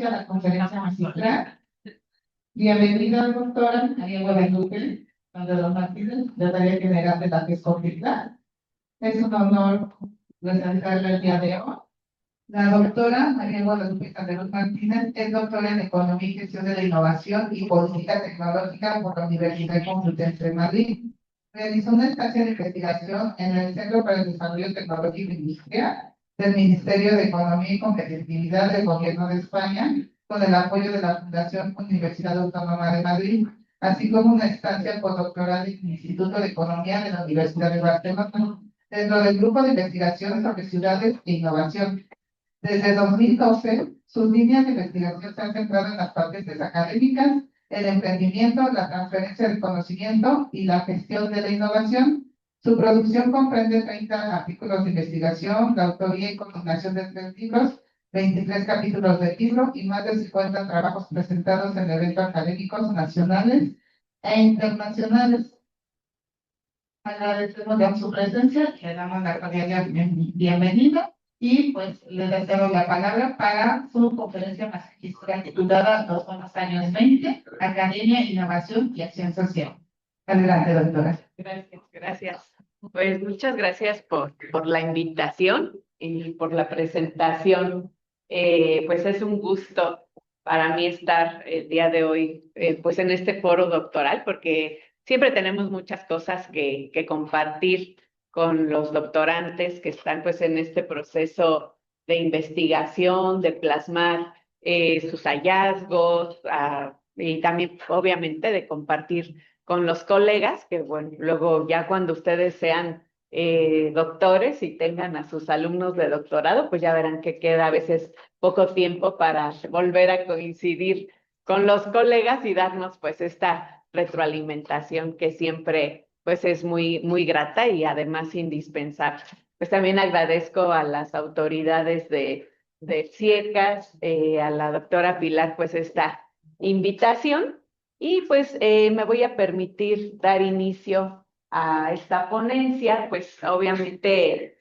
a la conferencia magistral. Bienvenida, doctora María Guadalupe Calderón Martínez, secretaria general de la GESCO-FITLA. Es un honor presentarla el día de hoy. La doctora María Guadalupe Calderón Martínez es doctora en Economía y Gestión de la Innovación y Política Tecnológica por la Universidad Complutense de Madrid. Realizó una estancia de investigación en el Centro para el Desarrollo Tecnológico Industrial del Ministerio de Economía y Competitividad del Gobierno de España, con el apoyo de la Fundación Universidad Autónoma de Madrid, así como una estancia postdoctoral en el Instituto de Economía de la Universidad de Barcelona, dentro del grupo de investigación sobre ciudades e innovación. Desde 2012, sus líneas de investigación se han centrado en las partes académicas, el emprendimiento, la transferencia del conocimiento y la gestión de la innovación. Su producción comprende 30 artículos de investigación, la autoría y coordinación de 3 libros, 23 capítulos de libro y más de 50 trabajos presentados en eventos académicos nacionales e internacionales. Agradecemos ya su presencia, le damos la cordial bienvenida y pues le deseo la palabra para su conferencia magistral titulada Los buenos años 20, Academia, Innovación y Acción Social. Adelante, doctora. Gracias. Pues muchas gracias por la invitación y por la presentación. Pues es un gusto para mí estar el día de hoy pues en este foro doctoral, porque siempre tenemos muchas cosas que compartir con los doctorantes que están pues en este proceso de investigación, de plasmar sus hallazgos y también obviamente de compartir con los colegas, que bueno, luego ya cuando ustedes sean doctores y tengan a sus alumnos de doctorado, pues ya verán que queda a veces poco tiempo para volver a coincidir con los colegas y darnos pues esta retroalimentación que siempre pues es muy grata y además indispensable. Pues también agradezco a las autoridades de CIECAS, a la doctora Pilar, pues esta invitación. Y pues me voy a permitir dar inicio a esta ponencia, pues obviamente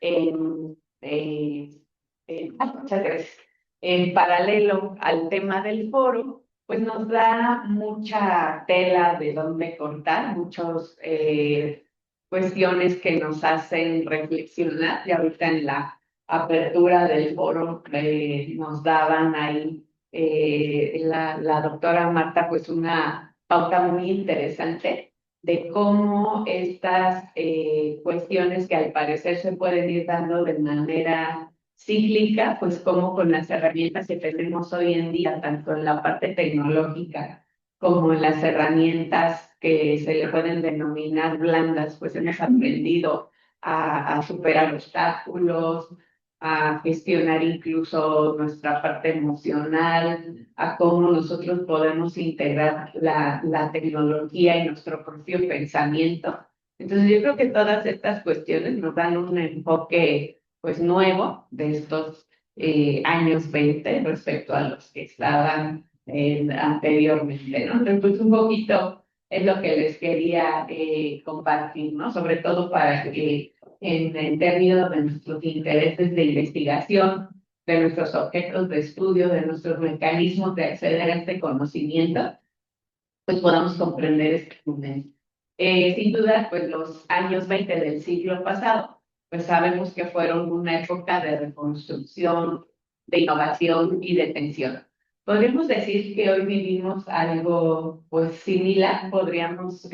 muchas gracias. En paralelo al tema del foro, pues nos da mucha tela de dónde cortar, muchas cuestiones que nos hacen reflexionar, y ahorita en la apertura del foro nos daban ahí la doctora Marta pues una pauta muy interesante de cómo estas cuestiones que al parecer se pueden ir dando de manera cíclica, pues como con las herramientas que tenemos hoy en día, tanto en la parte tecnológica como en las herramientas que se le pueden denominar blandas, pues hemos aprendido a superar obstáculos, a gestionar incluso nuestra parte emocional, a cómo nosotros podemos integrar la tecnología en nuestro propio pensamiento. Entonces yo creo que todas estas cuestiones nos dan un enfoque pues nuevo de estos años 20 respecto a los que estaban anteriormente, ¿no? Entonces pues un poquito es lo que les quería compartir, ¿no? Sobre todo para que en términos de nuestros intereses de investigación, de nuestros objetos de estudio, de nuestros mecanismos de acceder a este conocimiento, pues podamos comprender este momento. Sin duda, pues los años 20 del siglo pasado, pues sabemos que fueron una época de reconstrucción, de innovación y de tensión. Podríamos decir que hoy vivimos algo pues similar, podríamos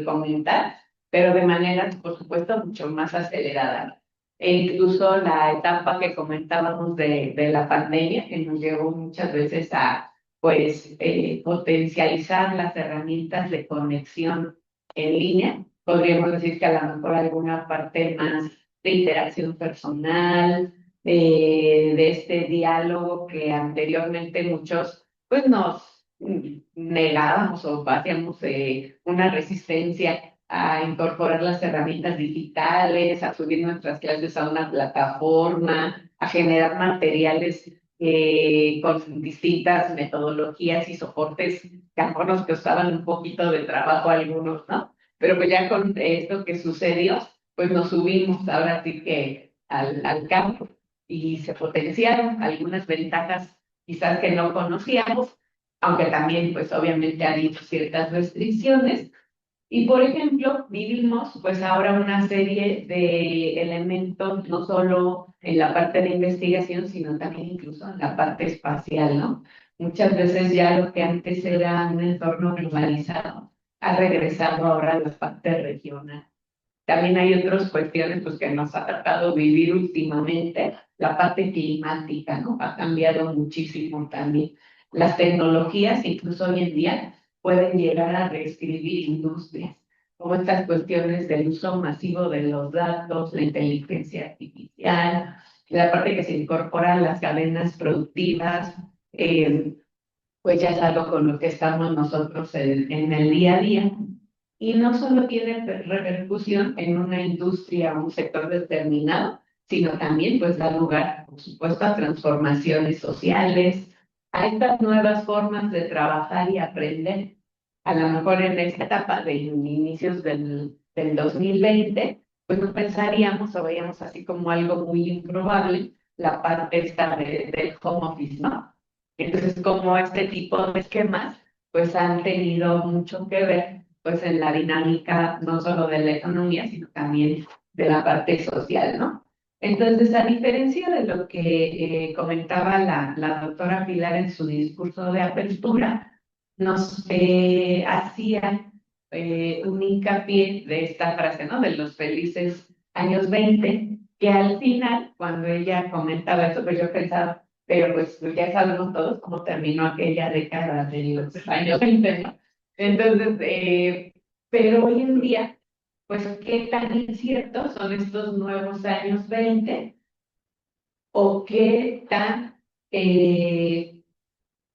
comentar, pero de manera, por supuesto, mucho más acelerada. E incluso la etapa que comentábamos de la pandemia, que nos llevó muchas veces a pues potencializar las herramientas de conexión en línea. Podríamos decir que a lo mejor alguna parte más de interacción personal, de este diálogo que anteriormente muchos pues nos negábamos o hacíamos una resistencia a incorporar las herramientas digitales, a subir nuestras clases a una plataforma, a generar materiales con distintas metodologías y soportes que a lo mejor nos costaban un poquito de trabajo a algunos, ¿no? Pero pues ya con esto que sucedió, pues nos subimos ahora sí que al campo y se potenciaron algunas ventajas quizás que no conocíamos, aunque también pues obviamente ha habido ciertas restricciones. Y por ejemplo, vivimos pues ahora una serie de elementos, no solo en la parte de investigación, sino también incluso en la parte espacial, ¿no? Muchas veces ya lo que antes era un entorno globalizado ha regresado ahora a la parte regional. También hay otras cuestiones pues, que nos ha tocado vivir últimamente. La parte climática, ¿no? Ha cambiado muchísimo también. Las tecnologías, incluso hoy en día, pueden llegar a reescribir industrias, como estas cuestiones del uso masivo de los datos, la inteligencia artificial, la parte que se incorpora a las cadenas productivas, pues ya es algo con lo que estamos nosotros en el día a día. Y no solo tiene repercusión en una industria o un sector determinado, sino también pues da lugar, por supuesto, a transformaciones sociales, a estas nuevas formas de trabajar y aprender. A lo mejor en esta etapa de inicios del 2020, pues no pensaríamos o veíamos así como algo muy improbable la parte esta del home office, ¿no? Entonces, como este tipo de esquemas, pues han tenido mucho que ver, pues en la dinámica no solo de la economía, sino también de la parte social, ¿no? Entonces, a diferencia de lo que comentaba la doctora Pilar en su discurso de apertura, nos hacía un hincapié de esta frase, ¿no? De los felices años 20, que al final, cuando ella comentaba eso, pues yo pensaba, pero pues ya sabemos todos cómo terminó aquella década de los años 20, ¿no? Entonces, pero hoy en día, pues, ¿qué tan inciertos son estos nuevos años 20 o qué tan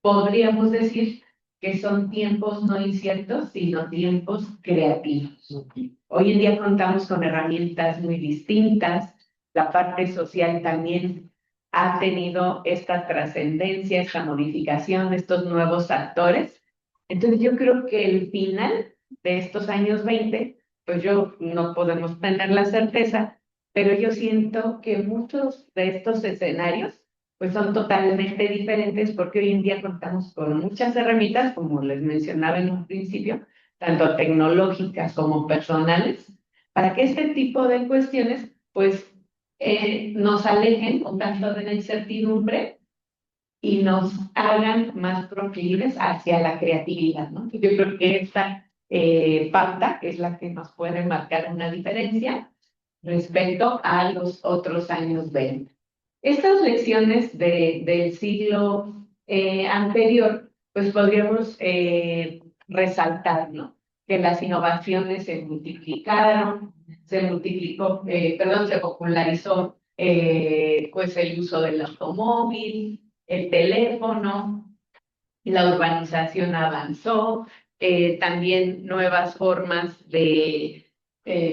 podríamos decir que son tiempos no inciertos, sino tiempos creativos? Hoy en día contamos con herramientas muy distintas, la parte social también ha tenido esta trascendencia, esta modificación, estos nuevos actores. Entonces yo creo que el final de estos años 20, pues yo no podemos tener la certeza, pero yo siento que muchos de estos escenarios pues son totalmente diferentes porque hoy en día contamos con muchas herramientas, como les mencionaba en un principio, tanto tecnológicas como personales, para que este tipo de cuestiones pues nos alejen un tanto de la incertidumbre y nos hagan más proclives hacia la creatividad, ¿no? Yo creo que esta pauta es la que nos puede marcar una diferencia respecto a los otros años 20. Estas lecciones del siglo anterior, pues podríamos resaltar, ¿no? Que las innovaciones se multiplicaron, se multiplicó, perdón, se popularizó pues el uso del automóvil, el teléfono, la urbanización avanzó, también nuevas formas de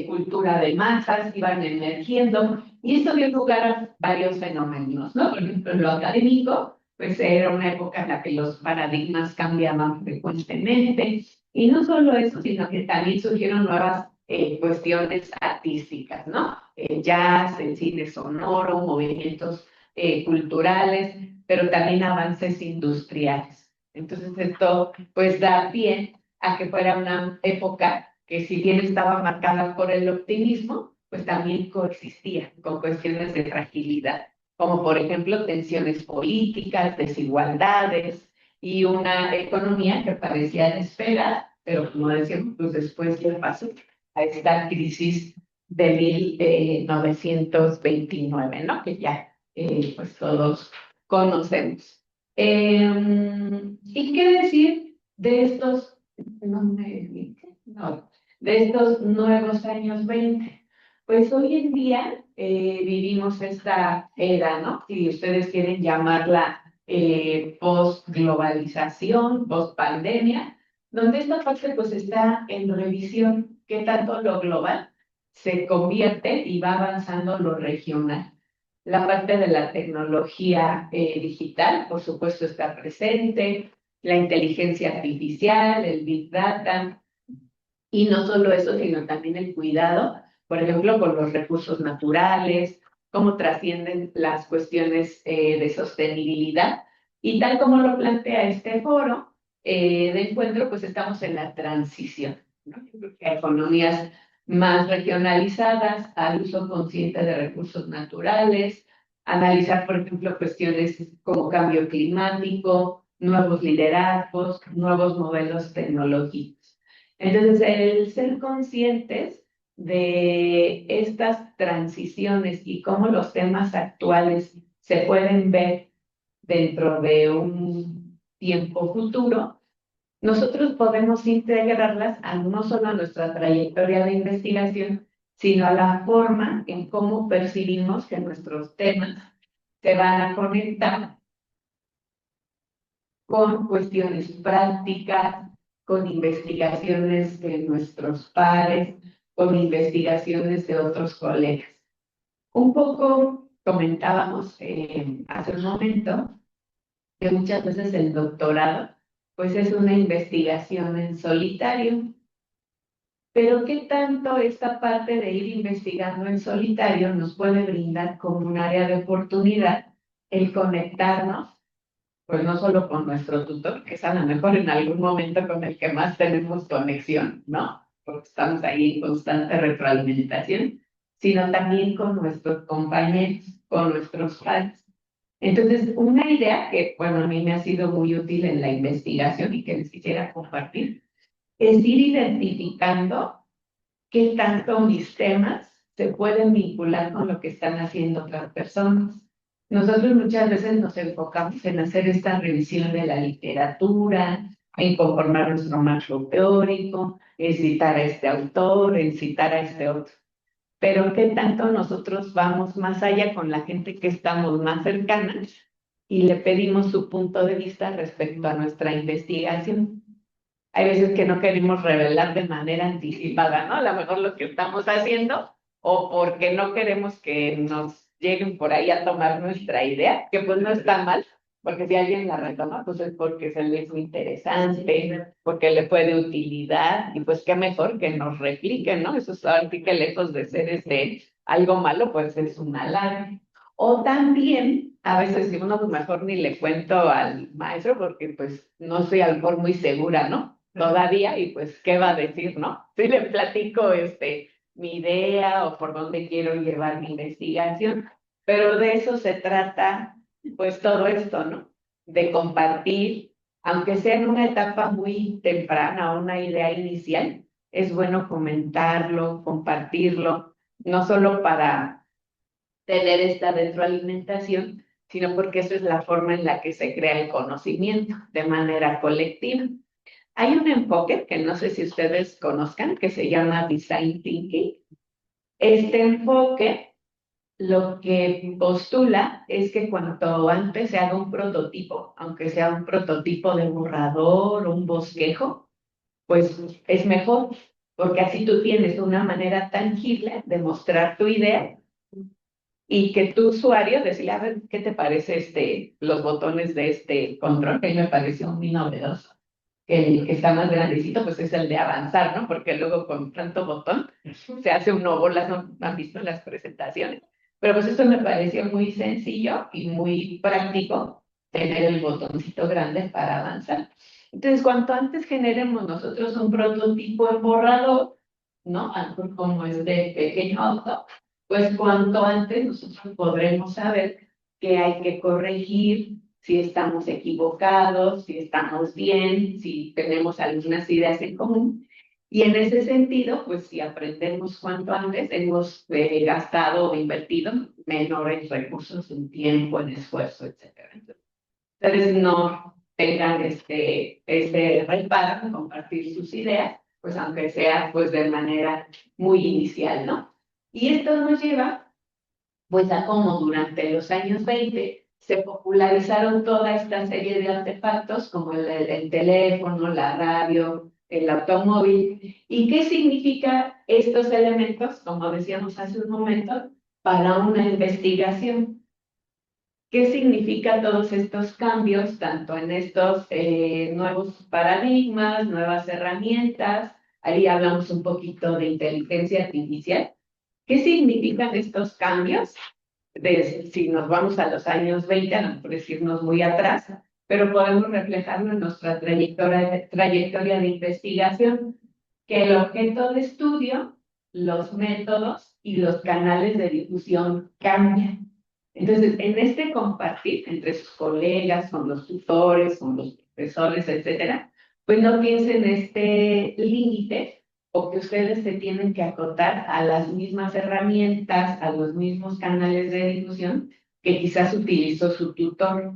cultura de masas iban emergiendo y esto dio lugar a varios fenómenos, ¿no? Por ejemplo, en lo académico, pues era una época en la que los paradigmas cambiaban frecuentemente y no solo eso, sino que también surgieron nuevas cuestiones artísticas, ¿no? Jazz, el cine sonoro, movimientos culturales, pero también avances industriales. Entonces esto pues da pie a que fuera una época que si bien estaba marcada por el optimismo, pues también coexistía con cuestiones de fragilidad, como por ejemplo tensiones políticas, desigualdades y una economía que parecía despegada, pero como decíamos, pues después le pasó a esta crisis de 1929, ¿no? Que ya pues todos conocemos. ¿Y qué decir de estos, no, de estos nuevos años 20? Pues hoy en día vivimos esta era, ¿no? Si ustedes quieren llamarla post-globalización, post-pandemia, donde esta parte pues está en revisión, qué tanto lo global se convierte y va avanzando lo regional. La parte de la tecnología digital, por supuesto, está presente, la inteligencia artificial, el Big Data, y no solo eso, sino también el cuidado, por ejemplo, con los recursos naturales, cómo trascienden las cuestiones de sostenibilidad, Y tal como lo plantea este foro de encuentro, pues estamos en la transición, ¿no? Yo creo que hay economías más regionalizadas, al uso consciente de recursos naturales, analizar, por ejemplo, cuestiones como cambio climático, nuevos liderazgos, nuevos modelos tecnológicos. Entonces, el ser conscientes de estas transiciones y cómo los temas actuales se pueden ver dentro de un tiempo futuro, nosotros podemos integrarlas no solo a nuestra trayectoria de investigación, sino a la forma en cómo percibimos que nuestros temas se van a conectar con cuestiones prácticas, con investigaciones de nuestros pares, con investigaciones de otros colegas. Un poco comentábamos hace un momento que muchas veces el doctorado pues es una investigación en solitario, pero ¿qué tanto esta parte de ir investigando en solitario nos puede brindar como un área de oportunidad el conectarnos, pues no solo con nuestro tutor, que es a lo mejor en algún momento con el que más tenemos conexión, ¿no? Porque estamos ahí en constante retroalimentación, sino también con nuestros compañeros, con nuestros pares. Entonces, una idea que, bueno, a mí me ha sido muy útil en la investigación y que les quisiera compartir, es ir identificando qué tanto mis temas se pueden vincular con lo que están haciendo otras personas. Nosotros muchas veces nos enfocamos en hacer esta revisión de la literatura, en conformar nuestro marco teórico, en citar a este autor, en citar a este otro. Pero qué tanto nosotros vamos más allá con la gente que estamos más cercanas y le pedimos su punto de vista respecto a nuestra investigación. Hay veces que no queremos revelar de manera anticipada, ¿no? A lo mejor lo que estamos haciendo, o porque no queremos que nos lleguen por ahí a tomar nuestra idea, que pues no está mal, porque si alguien la retoma, pues es porque se le hizo interesante, porque le fue de utilidad, y pues qué mejor que nos repliquen, ¿no? Eso es ahora sí que lejos de ser algo malo, pues es un halago. O también, a veces si uno pues mejor ni le cuento al maestro, porque pues no soy a lo mejor muy segura, ¿no? Todavía, y pues, ¿qué va a decir, no? Si le platico mi idea o por dónde quiero llevar mi investigación, pero de eso se trata, pues, todo esto, ¿no? De compartir, aunque sea en una etapa muy temprana o una idea inicial, es bueno comentarlo, compartirlo, no solo para tener esta retroalimentación, sino porque eso es la forma en la que se crea el conocimiento de manera colectiva. Hay un enfoque que no sé si ustedes conozcan, que se llama Design Thinking. Este enfoque lo que postula es que cuanto antes se haga un prototipo, aunque sea un prototipo de borrador o un bosquejo, pues es mejor, porque así tú tienes una manera tangible de mostrar tu idea y que tu usuario decirle, a ver, ¿qué te parece los botones de este control? Que a mí me pareció muy novedoso. El que está más grandecito, pues es el de avanzar, ¿no? Porque luego con tanto botón se hace uno bolas, ¿no han visto las presentaciones? Pero pues esto me pareció muy sencillo y muy práctico, tener el botoncito grande para avanzar. Entonces, cuanto antes generemos nosotros un prototipo en borrador, ¿no? Algo como este pequeño auto, pues cuanto antes nosotros podremos saber qué hay que corregir, si estamos equivocados, si estamos bien, si tenemos algunas ideas en común. Y en ese sentido, pues si aprendemos cuanto antes, hemos gastado o invertido menores recursos en tiempo, en esfuerzo, etcétera. Entonces no tengan este reparo en compartir sus ideas, pues aunque sea pues de manera muy inicial, ¿no? Y esto nos lleva pues a cómo durante los años 20 se popularizaron toda esta serie de artefactos como el teléfono, la radio, el automóvil. ¿Y qué significa estos elementos, como decíamos hace un momento, para una investigación? ¿Qué significa todos estos cambios, tanto en estos nuevos paradigmas, nuevas herramientas? Ahí hablamos un poquito de inteligencia artificial. ¿Qué significan estos cambios? Si nos vamos a los años 20, a no por decirnos muy atrás, pero podemos reflejarlo en nuestra trayectoria de investigación, que el objeto de estudio, los métodos y los canales de difusión cambian. Entonces, en este compartir entre sus colegas, con los tutores, con los profesores, etcétera, pues no piensen este límite o que ustedes se tienen que acotar a las mismas herramientas, a los mismos canales de difusión que quizás utilizó su tutor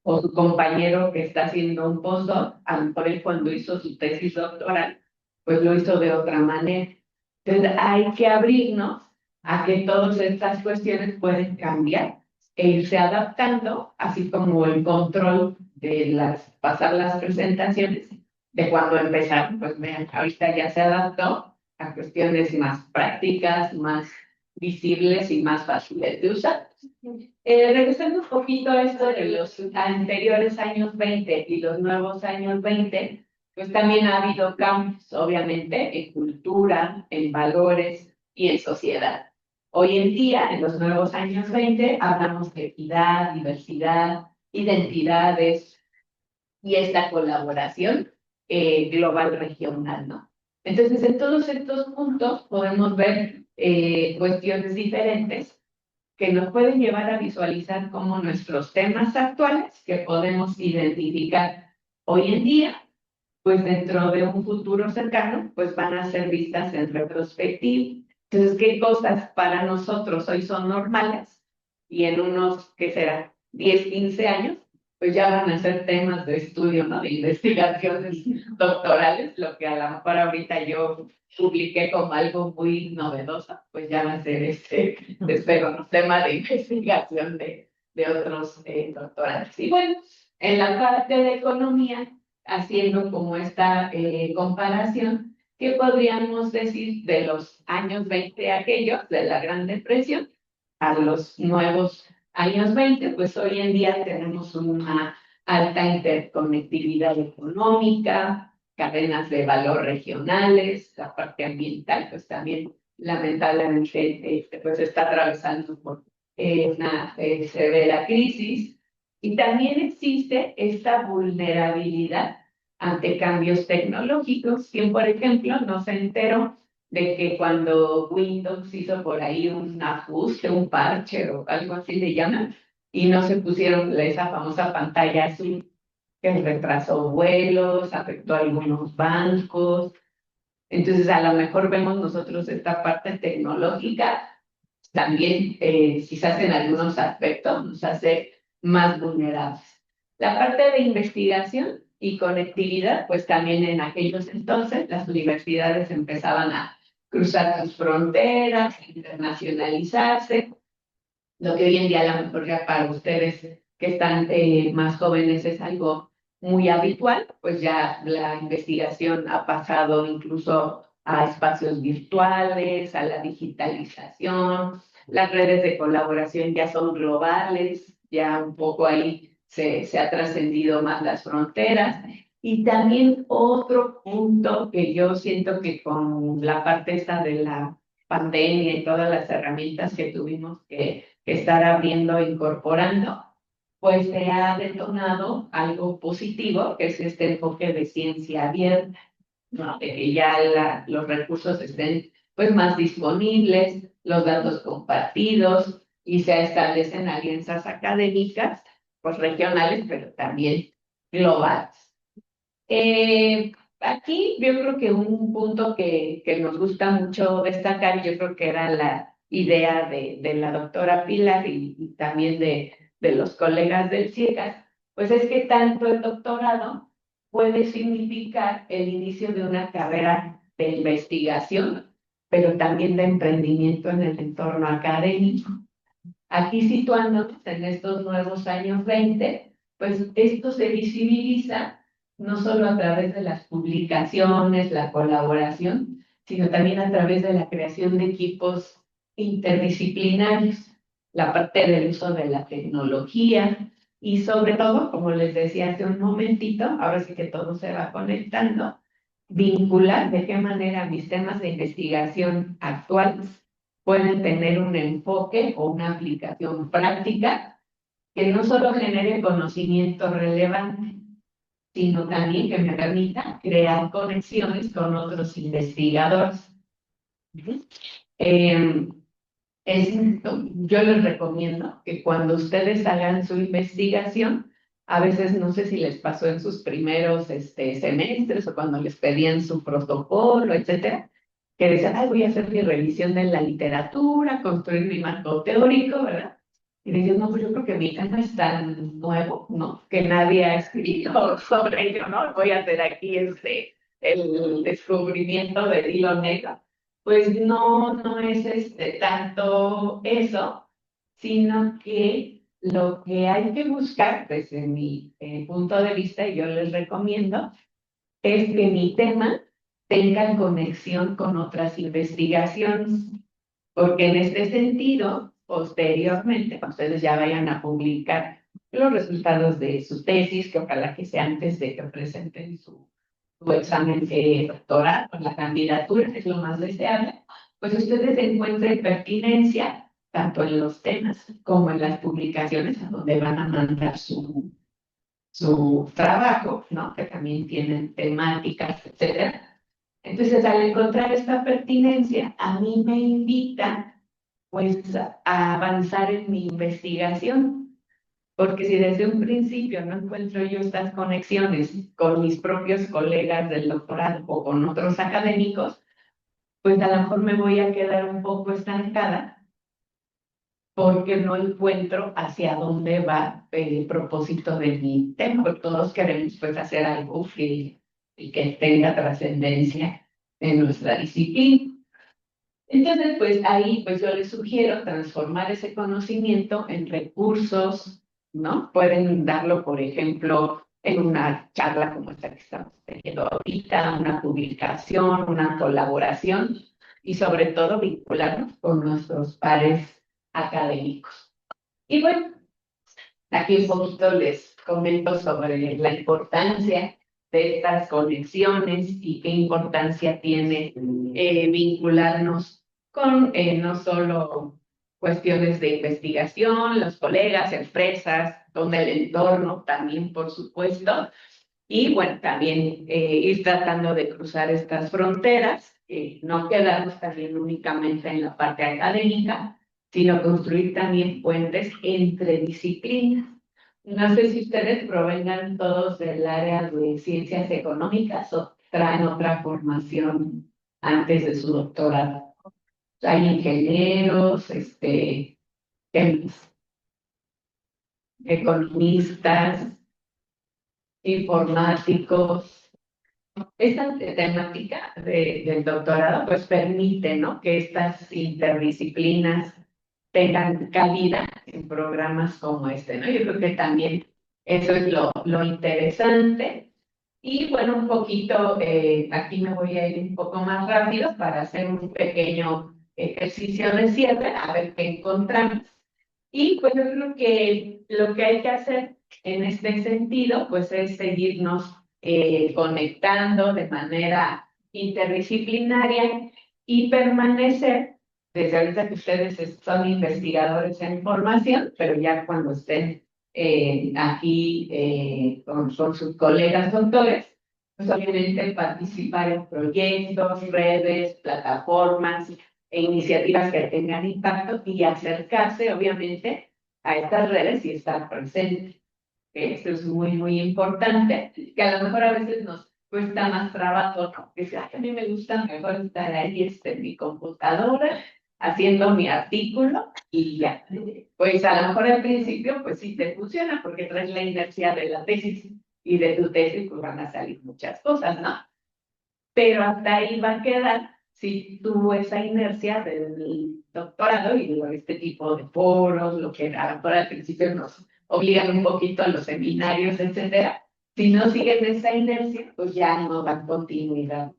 o su compañero que está haciendo un postdoc, a lo mejor él cuando hizo su tesis doctoral, pues lo hizo de otra manera. Entonces hay que abrirnos a que todas estas cuestiones pueden cambiar e irse adaptando, así como el control de pasar las presentaciones de cuando empezaron, pues vean, ahorita ya se adaptó a cuestiones más prácticas, más visibles y más fáciles de usar. Regresando un poquito a esto de los anteriores años 20 y los nuevos años 20, pues también ha habido cambios, obviamente, en cultura, en valores y en sociedad. Hoy en día, en los nuevos años 20, hablamos de equidad, diversidad, identidades y esta colaboración global regional, ¿no? Entonces, en todos estos puntos podemos ver cuestiones diferentes que nos pueden llevar a visualizar cómo nuestros temas actuales que podemos identificar hoy en día, pues dentro de un futuro cercano, pues van a ser vistas en retrospectiva. Entonces, ¿qué cosas para nosotros hoy son normales? Y en unos, ¿qué será? 10, 15 años, pues ya van a ser temas de estudio, ¿no? De investigaciones doctorales, lo que a lo mejor ahorita yo publiqué como algo muy novedoso, pues ya va a ser espero, un tema de investigación de otros doctorantes. Y bueno, en la parte de economía, haciendo como esta comparación, ¿qué podríamos decir de los años 20 aquellos, de la Gran Depresión, a los nuevos años 20? Pues hoy en día tenemos una alta interconectividad económica, cadenas de valor regionales, la parte ambiental, pues también lamentablemente pues está atravesando por una severa crisis. Y también existe esta vulnerabilidad ante cambios tecnológicos. Quien, por ejemplo, no se enteró de que cuando Windows hizo por ahí un ajuste, un parche o algo así le llaman, y no se pusieron esa famosa pantalla azul que retrasó vuelos, afectó a algunos bancos. Entonces, a lo mejor vemos nosotros esta parte tecnológica también quizás en algunos aspectos nos hace más vulnerables. La parte de investigación y conectividad, pues también en aquellos entonces las universidades empezaban a cruzar sus fronteras, a internacionalizarse, lo que hoy en día a lo mejor ya para ustedes que están más jóvenes es algo muy habitual, pues ya la investigación ha pasado incluso a espacios virtuales, a la digitalización, las redes de colaboración ya son globales, ya un poco ahí se ha trascendido más las fronteras. Y también otro punto que yo siento que con la parte esta de la pandemia y todas las herramientas que tuvimos que estar abriendo e incorporando, pues se ha detonado algo positivo, que es este enfoque de ciencia abierta, ¿no? De que ya los recursos estén pues más disponibles, los datos compartidos y se establecen alianzas académicas, pues regionales, pero también globales. Aquí yo creo que un punto que nos gusta mucho destacar, yo creo que era la idea de la doctora Pilar y también de los colegas del CIEGAS, pues es que tanto el doctorado puede significar el inicio de una carrera de investigación, pero también de emprendimiento en el entorno académico. Aquí situándonos en estos nuevos años 20, pues esto se visibiliza no solo a través de las publicaciones, la colaboración, sino también a través de la creación de equipos interdisciplinarios, la parte del uso de la tecnología y sobre todo, como les decía hace un momentito, ahora sí que todo se va conectando, vincular de qué manera mis temas de investigación actuales pueden tener un enfoque o una aplicación práctica que no solo genere conocimiento relevante, sino también que me permita crear conexiones con otros investigadores. Eh, yo les recomiendo que cuando ustedes hagan su investigación, a veces no sé si les pasó en sus primeros semestres o cuando les pedían su protocolo, etcétera, que decían, ay, voy a hacer mi revisión de la literatura, construir mi marco teórico, ¿verdad? Y decían, no, pues yo creo que mi tema es tan nuevo, ¿no? Que nadie ha escrito sobre ello, ¿no? Voy a hacer aquí el descubrimiento del hilo negro. Pues no, no es tanto eso, sino que lo que hay que buscar, desde mi punto de vista, y yo les recomiendo, es que mi tema tenga conexión con otras investigaciones, porque en este sentido, posteriormente, cuando ustedes ya vayan a publicar los resultados de su tesis, que ojalá que sea antes de que presenten su examen doctoral o la candidatura, que es lo más deseable, pues ustedes encuentren pertinencia tanto en los temas como en las publicaciones a donde van a mandar su trabajo, ¿no? Que también tienen temáticas, etcétera. Entonces, al encontrar esta pertinencia, a mí me invita, pues, a avanzar en mi investigación, porque si desde un principio no encuentro yo estas conexiones con mis propios colegas del doctorado o con otros académicos, pues a lo mejor me voy a quedar un poco estancada porque no encuentro hacia dónde va el propósito de mi tema, porque todos queremos pues hacer algo y que tenga trascendencia en nuestra disciplina. Entonces, pues ahí pues yo les sugiero transformar ese conocimiento en recursos, ¿no? Pueden darlo, por ejemplo, en una charla como esta que estamos teniendo ahorita, una publicación, una colaboración y sobre todo vincularnos con nuestros pares académicos. Y bueno, aquí un poquito les comento sobre la importancia de estas conexiones y qué importancia tiene vincularnos con no solo cuestiones de investigación, los colegas, empresas, con el entorno también, por supuesto, y bueno, también ir tratando de cruzar estas fronteras, no quedarnos también únicamente en la parte académica, sino construir también puentes entre disciplinas. No sé si ustedes provengan todos del área de ciencias económicas o traen otra formación antes de su doctorado. Hay ingenieros, economistas, informáticos. Esta temática del doctorado pues permite, ¿no?, que estas interdisciplinas tengan cabida en programas como este, ¿no? Yo creo que también eso es lo interesante. Y bueno, un poquito, aquí me voy a ir un poco más rápido para hacer un pequeño ejercicio de cierre, a ver qué encontramos. Y pues yo creo que lo que hay que hacer en este sentido, pues es seguirnos conectando de manera interdisciplinaria y permanecer, desde ahorita que ustedes son investigadores en formación, pero ya cuando estén aquí con sus colegas doctores, pues obviamente participar en proyectos, redes, plataformas e iniciativas que tengan impacto y acercarse, obviamente, a estas redes y estar presente. Esto es muy, muy importante, que a lo mejor a veces nos cuesta más trabajo, ¿no? Que sea, a mí me gusta mejor estar ahí en mi computadora haciendo mi artículo y ya. Pues a lo mejor al principio, pues sí te funciona porque traes la inercia de la tesis y de tu tesis, pues van a salir muchas cosas, ¿no? Pero hasta ahí va a quedar si tuvo esa inercia del doctorado y de este tipo de foros, lo que a lo mejor al principio nos obligan un poquito a los seminarios, etcétera. Si no siguen esa inercia, pues ya no dan continuidad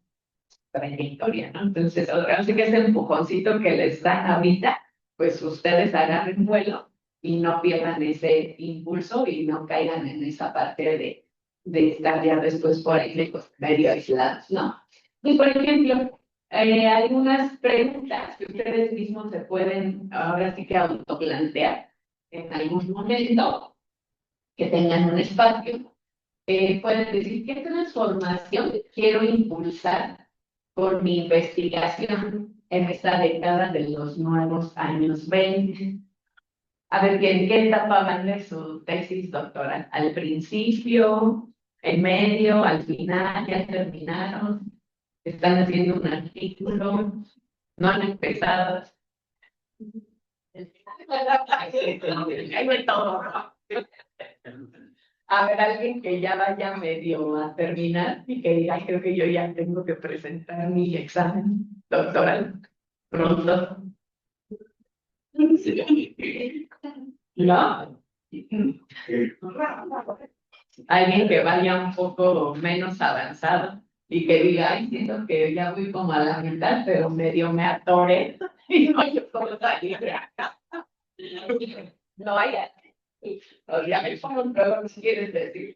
trayectoria, ¿no? Entonces, así que ese empujoncito que les dan ahorita, pues ustedes agarren vuelo y no pierdan ese impulso y no caigan en esa parte de estar ya después por ahí medio aislados, ¿no? Y por ejemplo, hay unas preguntas que ustedes mismos se pueden ahora sí que autoplantear. en algún momento, que tengan un espacio, pueden decir qué transformación quiero impulsar por mi investigación en esta década de los nuevos años 20. A ver, ¿en qué etapa van de su tesis doctoral? ¿Al principio, en medio, al final, ya terminaron? ¿Están haciendo un artículo? ¿No han empezado? Hay de todo, ¿no? A ver, alguien que ya vaya medio a terminar y que diga, creo que yo ya tengo que presentar mi examen doctoral pronto. ¿No? Alguien que vaya un poco menos avanzado y que diga, ay, siento que ya voy como a la mitad, pero medio me atoré y no yo puedo salir de acá. No hay. Ya me pongo luego si quieres decir.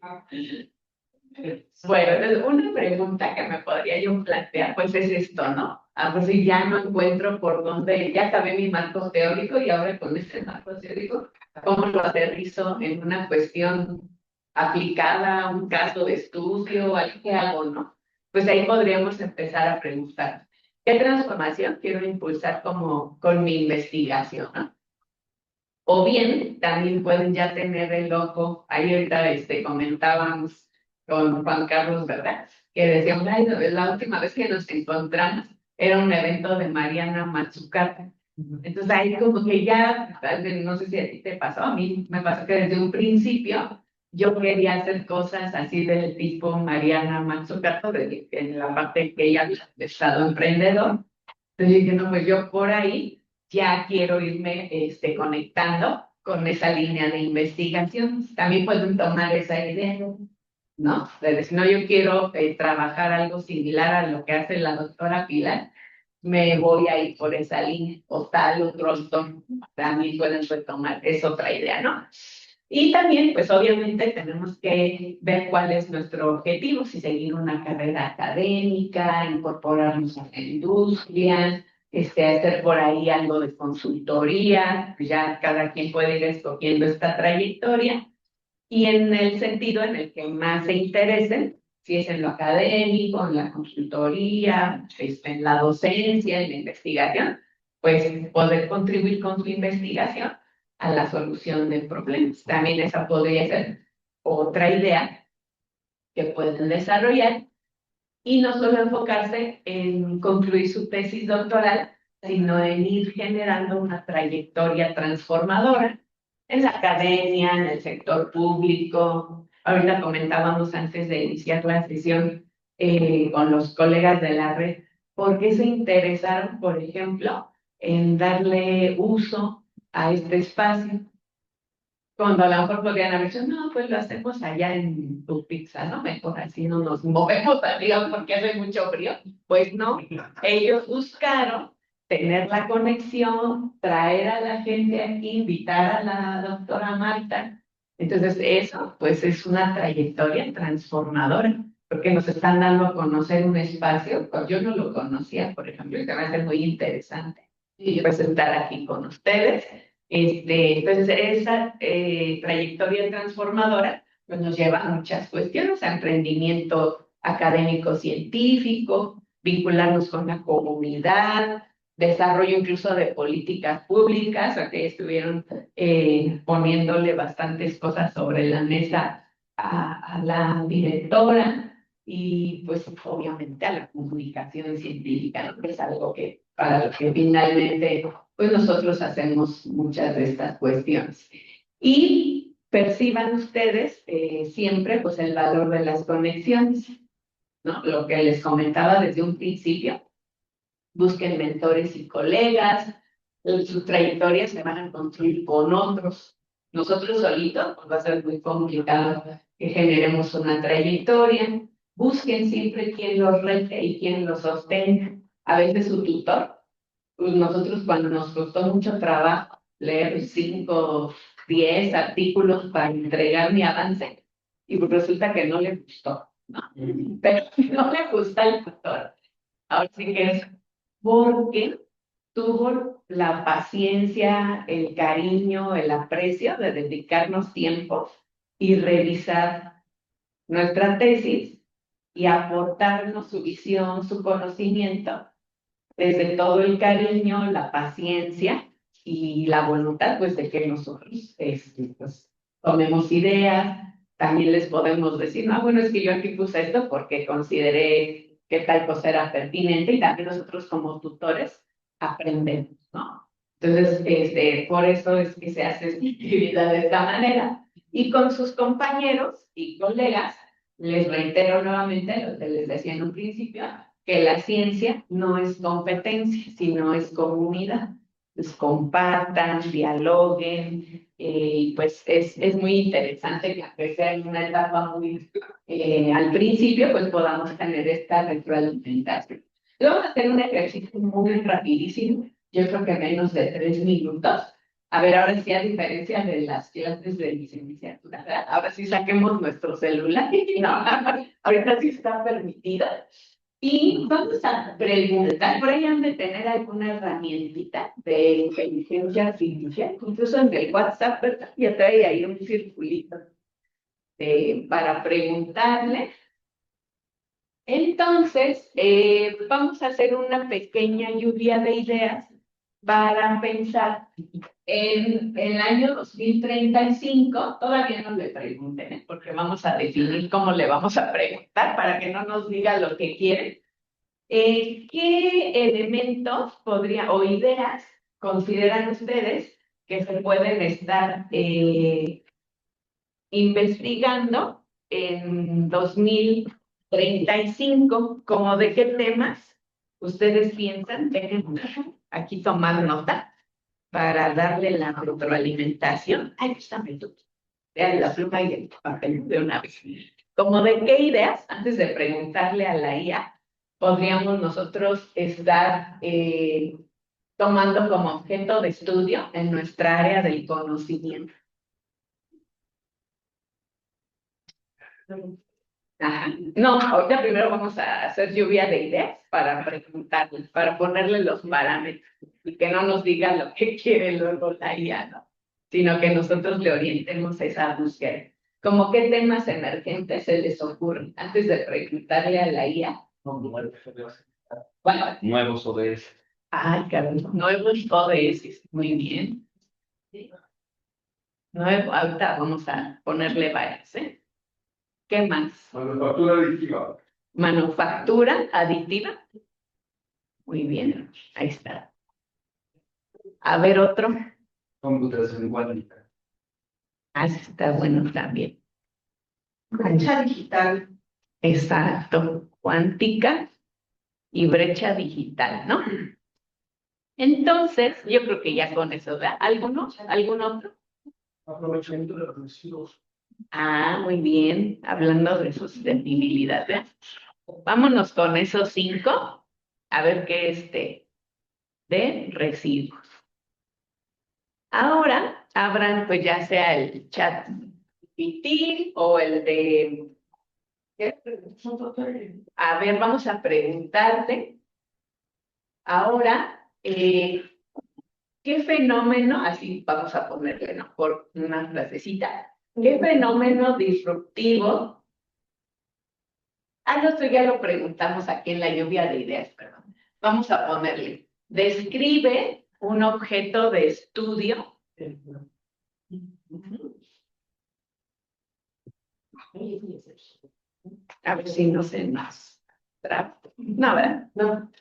Bueno, entonces una pregunta que me podría yo plantear, pues es esto, ¿no? A ver si ya no encuentro por dónde, ya acabé mi marco teórico y ahora con este marco teórico, ¿cómo lo aterrizo en una cuestión aplicada, un caso de estudio, algo que hago, ¿no? Pues ahí podríamos empezar a preguntar, ¿qué transformación quiero impulsar como con mi investigación, ¿no? O bien, también pueden ya tener el ojo, ahí ahorita comentábamos con Juan Carlos, ¿verdad? Que decíamos, ay, la última vez que nos encontramos era un evento de Mariana Mazzucata. Entonces ahí como que ya, no sé si a ti te pasó, a mí me pasó que desde un principio yo quería hacer cosas así del tipo Mariana Mazzucata, en la parte que ella había estado emprendedor. Entonces dije, no, pues yo por ahí ya quiero irme conectando con esa línea de investigación. También pueden tomar esa idea, ¿no? De decir, no, yo quiero trabajar algo similar a lo que hace la doctora Pilar, me voy a ir por esa línea, o tal otro autor, también pueden retomar, es otra idea, ¿no? Y también, pues obviamente tenemos que ver cuál es nuestro objetivo, si seguir una carrera académica, incorporarnos a la industria, hacer por ahí algo de consultoría, pues ya cada quien puede ir escogiendo esta trayectoria y en el sentido en el que más se interesen, si es en lo académico, en la consultoría, en la docencia, en la investigación, pues poder contribuir con su investigación a la solución de problemas. También esa podría ser otra idea que pueden desarrollar y no solo enfocarse en concluir su tesis doctoral, sino en ir generando una trayectoria transformadora en la academia, en el sector público. Ahorita comentábamos antes de iniciar la sesión con los colegas de la red, ¿por qué se interesaron, por ejemplo, en darle uso a este espacio? Cuando a lo mejor podrían haber dicho, no, pues lo hacemos allá en tu pizza, ¿no? Mejor así no nos movemos arriba porque hace mucho frío. Pues no, ellos buscaron tener la conexión, traer a la gente aquí, invitar a la doctora Marta. Entonces eso, pues es una trayectoria transformadora, porque nos están dando a conocer un espacio, pues yo no lo conocía, por ejemplo, y que me hace muy interesante. Y pues estar aquí con ustedes. Entonces, esa trayectoria transformadora pues, nos lleva a muchas cuestiones, a emprendimiento académico-científico, vincularnos con la comunidad, desarrollo incluso de políticas públicas, o que estuvieron poniéndole bastantes cosas sobre la mesa a la directora y pues obviamente a la comunicación científica, ¿no? Que es algo que para lo que finalmente pues nosotros hacemos muchas de estas cuestiones. Y perciban ustedes siempre pues el valor de las conexiones, ¿no? Lo que les comentaba desde un principio, busquen mentores y colegas, sus trayectorias se van a construir con otros. Nosotros solitos pues va a ser muy complicado que generemos una trayectoria. Busquen siempre quien los rete y quien los sostenga. A veces su tutor, pues nosotros cuando nos costó mucho trabajo leer 5, 10 artículos para entregar mi avance, y pues resulta que no le gustó, ¿no? Pero si no le gusta el tutor, ahora sí que es porque tuvo la paciencia, el cariño, el aprecio de dedicarnos tiempo y revisar nuestra tesis y aportarnos su visión, su conocimiento, desde todo el cariño, la paciencia y la voluntad, pues, de que nosotros pues, tomemos ideas. También les podemos decir, no, bueno, es que yo aquí puse esto porque consideré que tal cosa era pertinente y también nosotros como tutores aprendemos, ¿no? Entonces, por eso es que se hace esta actividad de esta manera. Y con sus compañeros y colegas, les reitero nuevamente lo que les decía en un principio, que la ciencia no es competencia, sino es comunidad. Pues compartan, dialoguen, y pues es muy interesante que aunque sea en una etapa muy al principio, pues podamos tener esta retroalimentación. Vamos a hacer un ejercicio muy rapidísimo, yo creo que menos de 3 minutos. A ver, ahora sí, a diferencia de las clases de licenciatura, ¿verdad? Ahora sí saquemos nuestro celular. No, ahorita sí está permitido. Y vamos a preguntar, por ahí han de tener alguna herramientita de inteligencia artificial, incluso en el WhatsApp, ¿verdad? Ya trae ahí un circulito para preguntarle. Entonces, vamos a hacer una pequeña lluvia de ideas para pensar en el año 2035. Todavía no le pregunten, porque vamos a definir cómo le vamos a preguntar para que no nos diga lo que quiere. ¿Qué elementos o ideas consideran ustedes que se pueden estar investigando en 2035? ¿Como de qué temas ustedes piensan? Déjenme aquí tomar nota para darle la retroalimentación. Ay, préstame tú. Vean la pluma y el papel de una vez. ¿Como de qué ideas, antes de preguntarle a la IA, podríamos nosotros estar tomando como objeto de estudio en nuestra área del conocimiento? Ajá. No, ahorita primero vamos a hacer lluvia de ideas para preguntarle, para ponerle los parámetros y que no nos diga lo que quiere luego la IA, ¿no? Sino que nosotros le orientemos esa búsqueda. ¿Cómo qué temas emergentes se les ocurren antes de preguntarle a la IA? Bueno, nuevos ODS. Ay, caramba, nuevos ODS, muy bien. Ahorita vamos a ponerle varias, ¿eh? ¿Qué más? Manufactura aditiva. Manufactura aditiva. Muy bien, ahí está. A ver otro. Computación cuántica. Ah, ese está bueno también. Brecha digital. Exacto, cuántica y brecha digital, ¿no? Entonces, yo creo que ya con eso, ¿verdad? ¿Algún otro? Aprovechamiento de los residuos. Ah, muy bien, hablando de sostenibilidad, ¿verdad? Vámonos con esos 5, a ver qué de residuos. Ahora abran, pues ya sea el chat GPT o el de... A ver, vamos a preguntarle ahora, ¿qué fenómeno, así vamos a ponerle, ¿no? Por una frasecita, ¿qué fenómeno disruptivo? Esto ya lo preguntamos aquí en la lluvia de ideas, perdón. Vamos a ponerle, describe un objeto de estudio. A ver si no se nos traba. No, ¿verdad? No.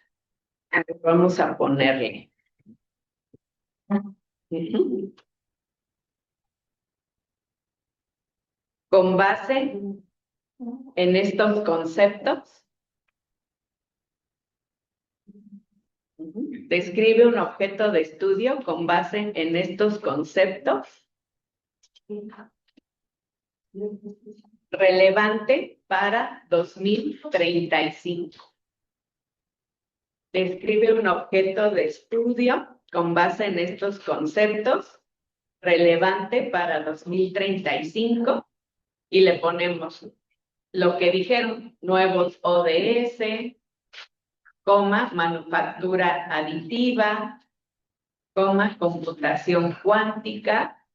A ver, vamos a ponerle. Con base en estos conceptos, describe un objeto de estudio con base en estos conceptos relevante para 2035. Describe un objeto de estudio con base en estos conceptos relevante para 2035 y le ponemos lo que dijeron, nuevos ODS, manufactura aditiva, computación cuántica.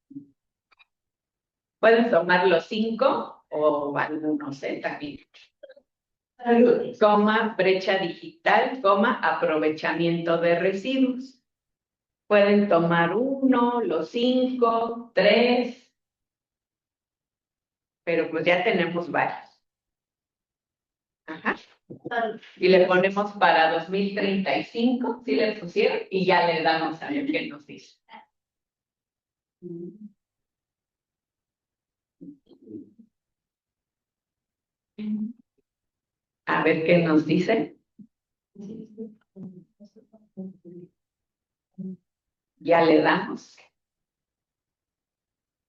Pueden tomar los 5 o algunos también. Brecha digital, aprovechamiento de residuos. Pueden tomar 1, los 5, 3, pero pues ya tenemos varios. Ajá. Y le ponemos para 2035, ¿sí le pusieron? Y ya le damos a ver qué nos dice. A ver qué nos dice. Ya le damos.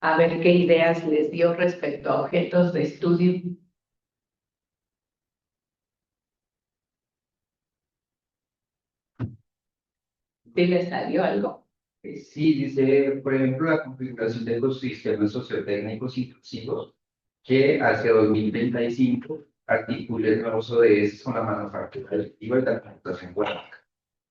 A ver qué ideas les dio respecto a objetos de estudio. ¿Sí les salió algo? Sí, dice, por ejemplo, la configuración de ecosistemas sociotécnicos inclusivos que hacia 2035 articule el nuevo ODS con la manufactura colectiva y la computación cuántica,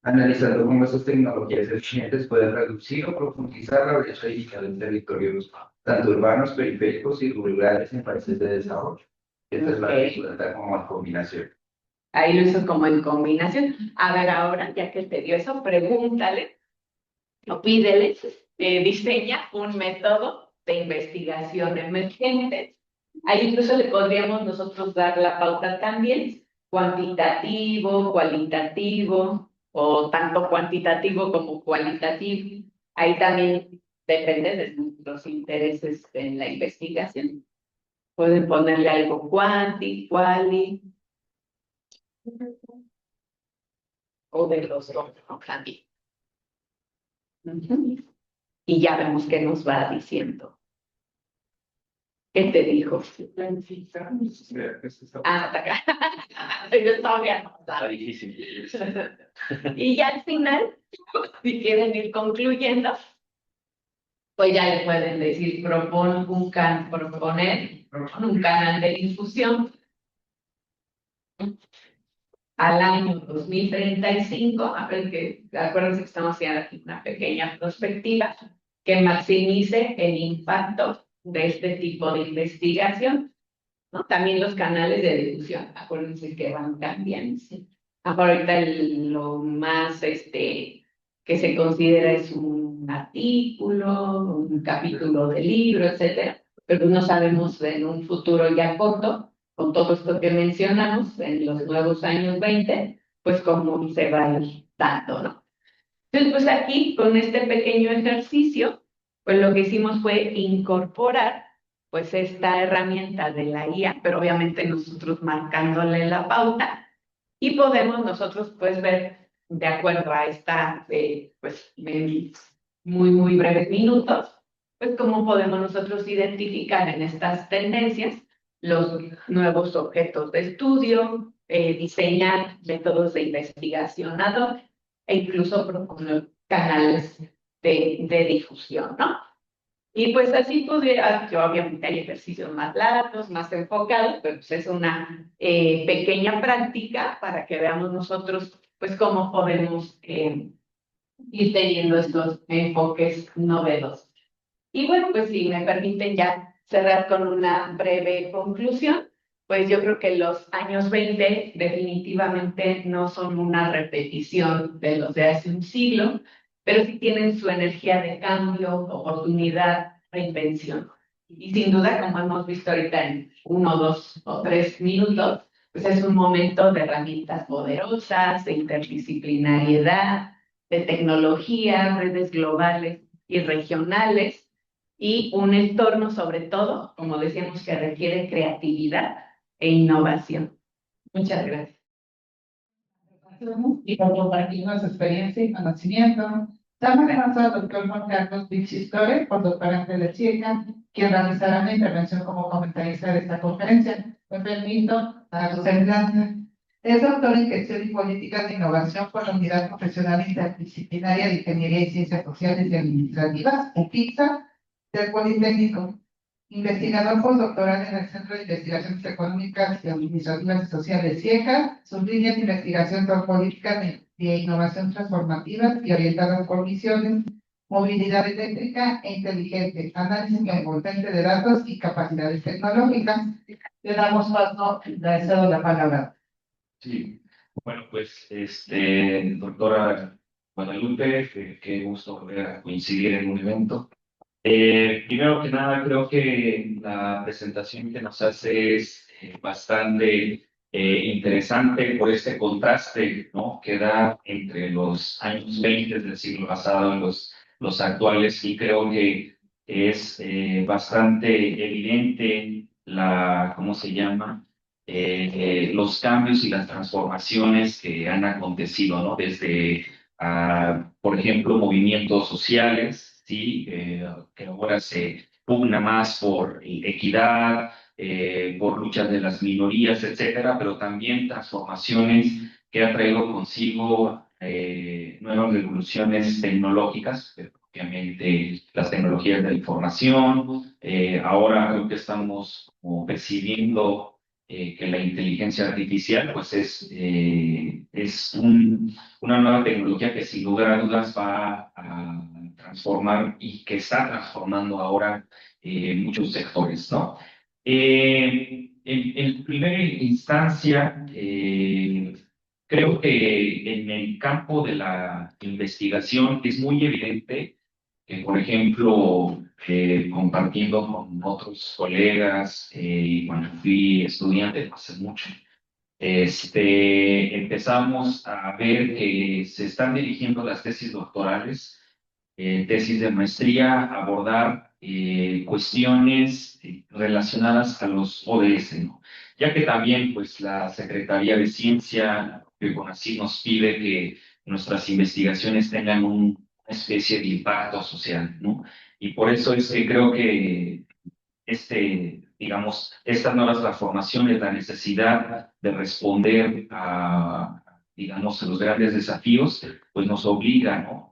analizando cómo estas tecnologías eficientes pueden reducir o profundizar la brecha digital en territorios tanto urbanos, periféricos y rurales en países de desarrollo. Esta es la resulta como en combinación. Ahí lo hizo como en combinación. A ver, ahora, ya que te dio eso, pregúntale o pídele, diseña un método de investigación emergente. Ahí incluso le podríamos nosotros dar la pauta también, cuantitativo, cualitativo, o tanto cuantitativo como cualitativo. Ahí también depende de nuestros intereses en la investigación. Pueden ponerle algo cuanti, quali, o de los dos, ¿no? También. Y ya vemos qué nos va diciendo. ¿Qué te dijo? Ah, está acá. Yo todavía no. Está difícil. Y ya al final, si quieren ir concluyendo, pues ya le pueden decir, proponer un canal de difusión al año 2035, a ver que, acuérdense que estamos haciendo aquí una pequeña perspectiva, que maximice el impacto de este tipo de investigación, ¿no? También los canales de difusión, acuérdense que van cambiando. ¿Sí? Ahorita lo más que se considera es un artículo, un capítulo de libro, etcétera, pero no sabemos en un futuro ya corto, con todo esto que mencionamos, en los nuevos años 20, pues cómo se va a ir dando, ¿no? Entonces, pues aquí, con este pequeño ejercicio, pues lo que hicimos fue incorporar, pues esta herramienta de la IA, pero obviamente nosotros marcándole la pauta, y podemos nosotros, pues, ver, de acuerdo a esta, pues, muy breves minutos, pues, cómo podemos nosotros identificar en estas tendencias los nuevos objetos de estudio, diseñar métodos de investigación ad hoc, e incluso proponer canales de difusión, ¿no? Y pues así podría, que obviamente hay ejercicios más largos, más enfocados, pero pues es una pequeña práctica para que veamos nosotros pues cómo podemos ir teniendo estos enfoques novedosos. Y bueno, pues si me permiten ya cerrar con una breve conclusión, pues yo creo que los años 20 definitivamente no son una repetición de los de hace un siglo, pero sí tienen su energía de cambio, oportunidad, reinvención. Y sin duda, como hemos visto ahorita en 1, 2 o 3 minutos, pues es un momento de herramientas poderosas, de interdisciplinariedad, de tecnología, redes globales y regionales, y un entorno sobre todo, como decíamos, que requiere creatividad e innovación. Muchas gracias. Y por compartirnos su experiencia y conocimiento. Damos paso al doctor Juan Carlos Vichistore, postdoctorante de CIECA, quien realizará una intervención como comentarista de esta conferencia. Me permito dar sus gracias. Es doctor en Gestión y Políticas de Innovación por la Unidad Profesional Interdisciplinaria de Ingeniería y Ciencias Sociales y Administrativas, UPIXA, del Politécnico. investigador postdoctoral en el Centro de Investigaciones Económicas y Administrativas y Sociales CIEJA. Sus líneas de investigación son políticas de innovación transformativas y orientadas por misiones, movilidad eléctrica e inteligente, análisis potente de datos y capacidades tecnológicas. Le damos paso, le cedo la palabra. Sí, bueno, pues, doctora Guadalupe, qué gusto volver a coincidir en un evento. Primero que nada, creo que la presentación que nos hace es bastante interesante por este contraste, ¿no?, que da entre los años 20 del siglo pasado y los actuales, y creo que es bastante evidente ¿cómo se llama? Los cambios y las transformaciones que han acontecido, ¿no? Desde, por ejemplo, movimientos sociales, ¿sí? Que ahora se pugna más por equidad, por luchas de las minorías, etcétera, pero también transformaciones que ha traído consigo nuevas revoluciones tecnológicas, obviamente las tecnologías de la información. Ahora creo que estamos como percibiendo que la inteligencia artificial pues es una nueva tecnología que sin lugar a dudas va a transformar y que está transformando ahora muchos sectores, ¿no? En primera instancia, creo que en el campo de la investigación es muy evidente que, por ejemplo, compartiendo con otros colegas, y cuando fui estudiante, no hace mucho, empezamos a ver que se están dirigiendo las tesis doctorales, tesis de maestría, a abordar cuestiones relacionadas a los ODS, ¿no? Ya que también, pues, la Secretaría de Ciencia, que con así nos pide que nuestras investigaciones tengan una especie de impacto social, ¿no? Y por eso es que creo que digamos, estas nuevas transformaciones, la necesidad de responder a, digamos, a los grandes desafíos, pues nos obliga, ¿no?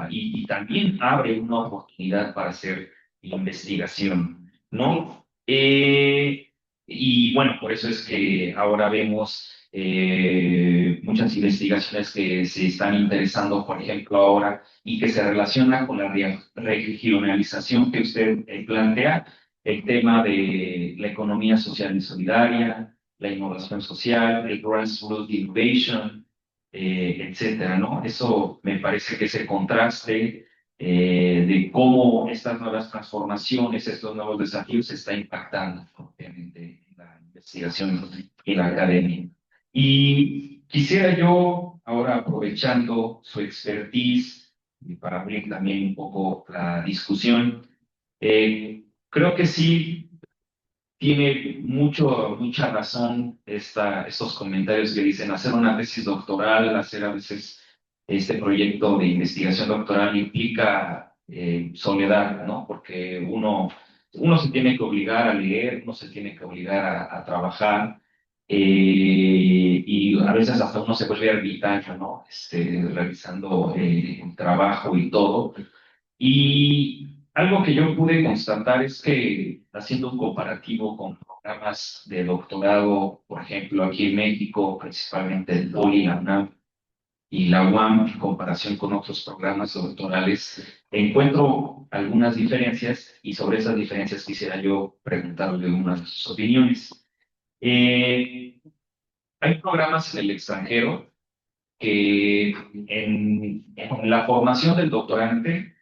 Y también abre una oportunidad para hacer investigación, ¿no? Y bueno, por eso es que ahora vemos muchas investigaciones que se están interesando, por ejemplo, ahora, y que se relacionan con la regionalización que usted plantea, el tema de la economía social y solidaria, la innovación social, el grassroots innovation, etcétera, ¿no? Eso me parece que ese contraste de cómo estas nuevas transformaciones, estos nuevos desafíos se está impactando, obviamente, en la investigación y la academia. Y quisiera yo, ahora aprovechando su expertise, y para abrir también un poco la discusión, creo que sí tiene mucha razón estos comentarios que dicen hacer una tesis doctoral, hacer a veces este proyecto de investigación doctoral implica soledad, ¿no? Porque uno se tiene que obligar a leer, uno se tiene que obligar a trabajar, y a veces hasta uno se vuelve ermitaño, ¿no? Realizando el trabajo y todo. Y algo que yo pude constatar es que, haciendo un comparativo con programas de doctorado, por ejemplo, aquí en México, principalmente el DOLI, la UNAM y la UAM, en comparación con otros programas doctorales, encuentro algunas diferencias y sobre esas diferencias quisiera yo preguntarle unas de sus opiniones. Eh, Hay programas en el extranjero que en la formación del doctorante,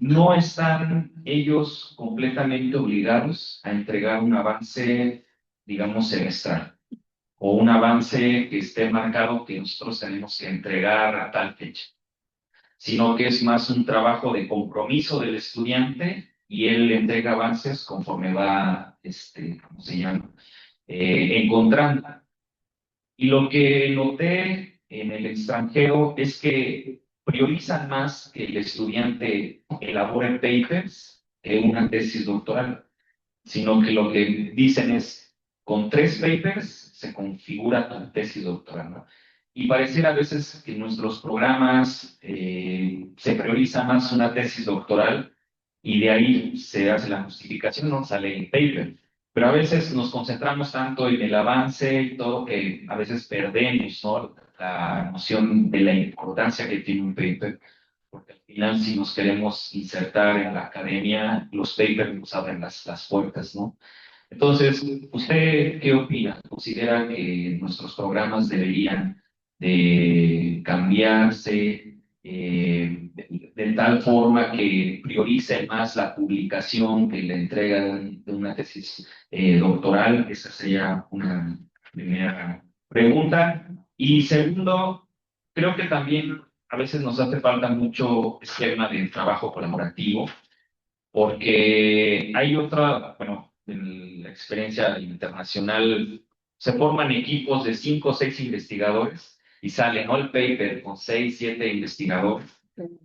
no están ellos completamente obligados a entregar un avance, digamos, semestral o un avance que esté marcado que nosotros tenemos que entregar a tal fecha, sino que es más un trabajo de compromiso del estudiante y él entrega avances conforme va, ¿cómo se llama? Encontrando. Y lo que noté en el extranjero es que priorizan más que el estudiante elabore papers que una tesis doctoral, sino que lo que dicen es, con 3 papers se configura tu tesis doctoral, ¿no? Y pareciera a veces que en nuestros programas se prioriza más una tesis doctoral y de ahí se hace la justificación, no sale el paper. Pero a veces nos concentramos tanto en el avance y todo que a veces perdemos, ¿no?, la noción de la importancia que tiene un paper, porque al final si nos queremos insertar en la academia, los papers nos abren las puertas, ¿no? Entonces, ¿usted qué opina? ¿Considera que nuestros programas deberían de cambiarse de tal forma que priorice más la publicación que la entrega de una tesis doctoral? Esa sería una primera pregunta. Y segundo, creo que también a veces nos hace falta mucho esquema de trabajo colaborativo porque hay otra, bueno, en la experiencia internacional se forman equipos de 5 o 6 investigadores y sale, ¿no?, el paper con 6, 7 investigadores.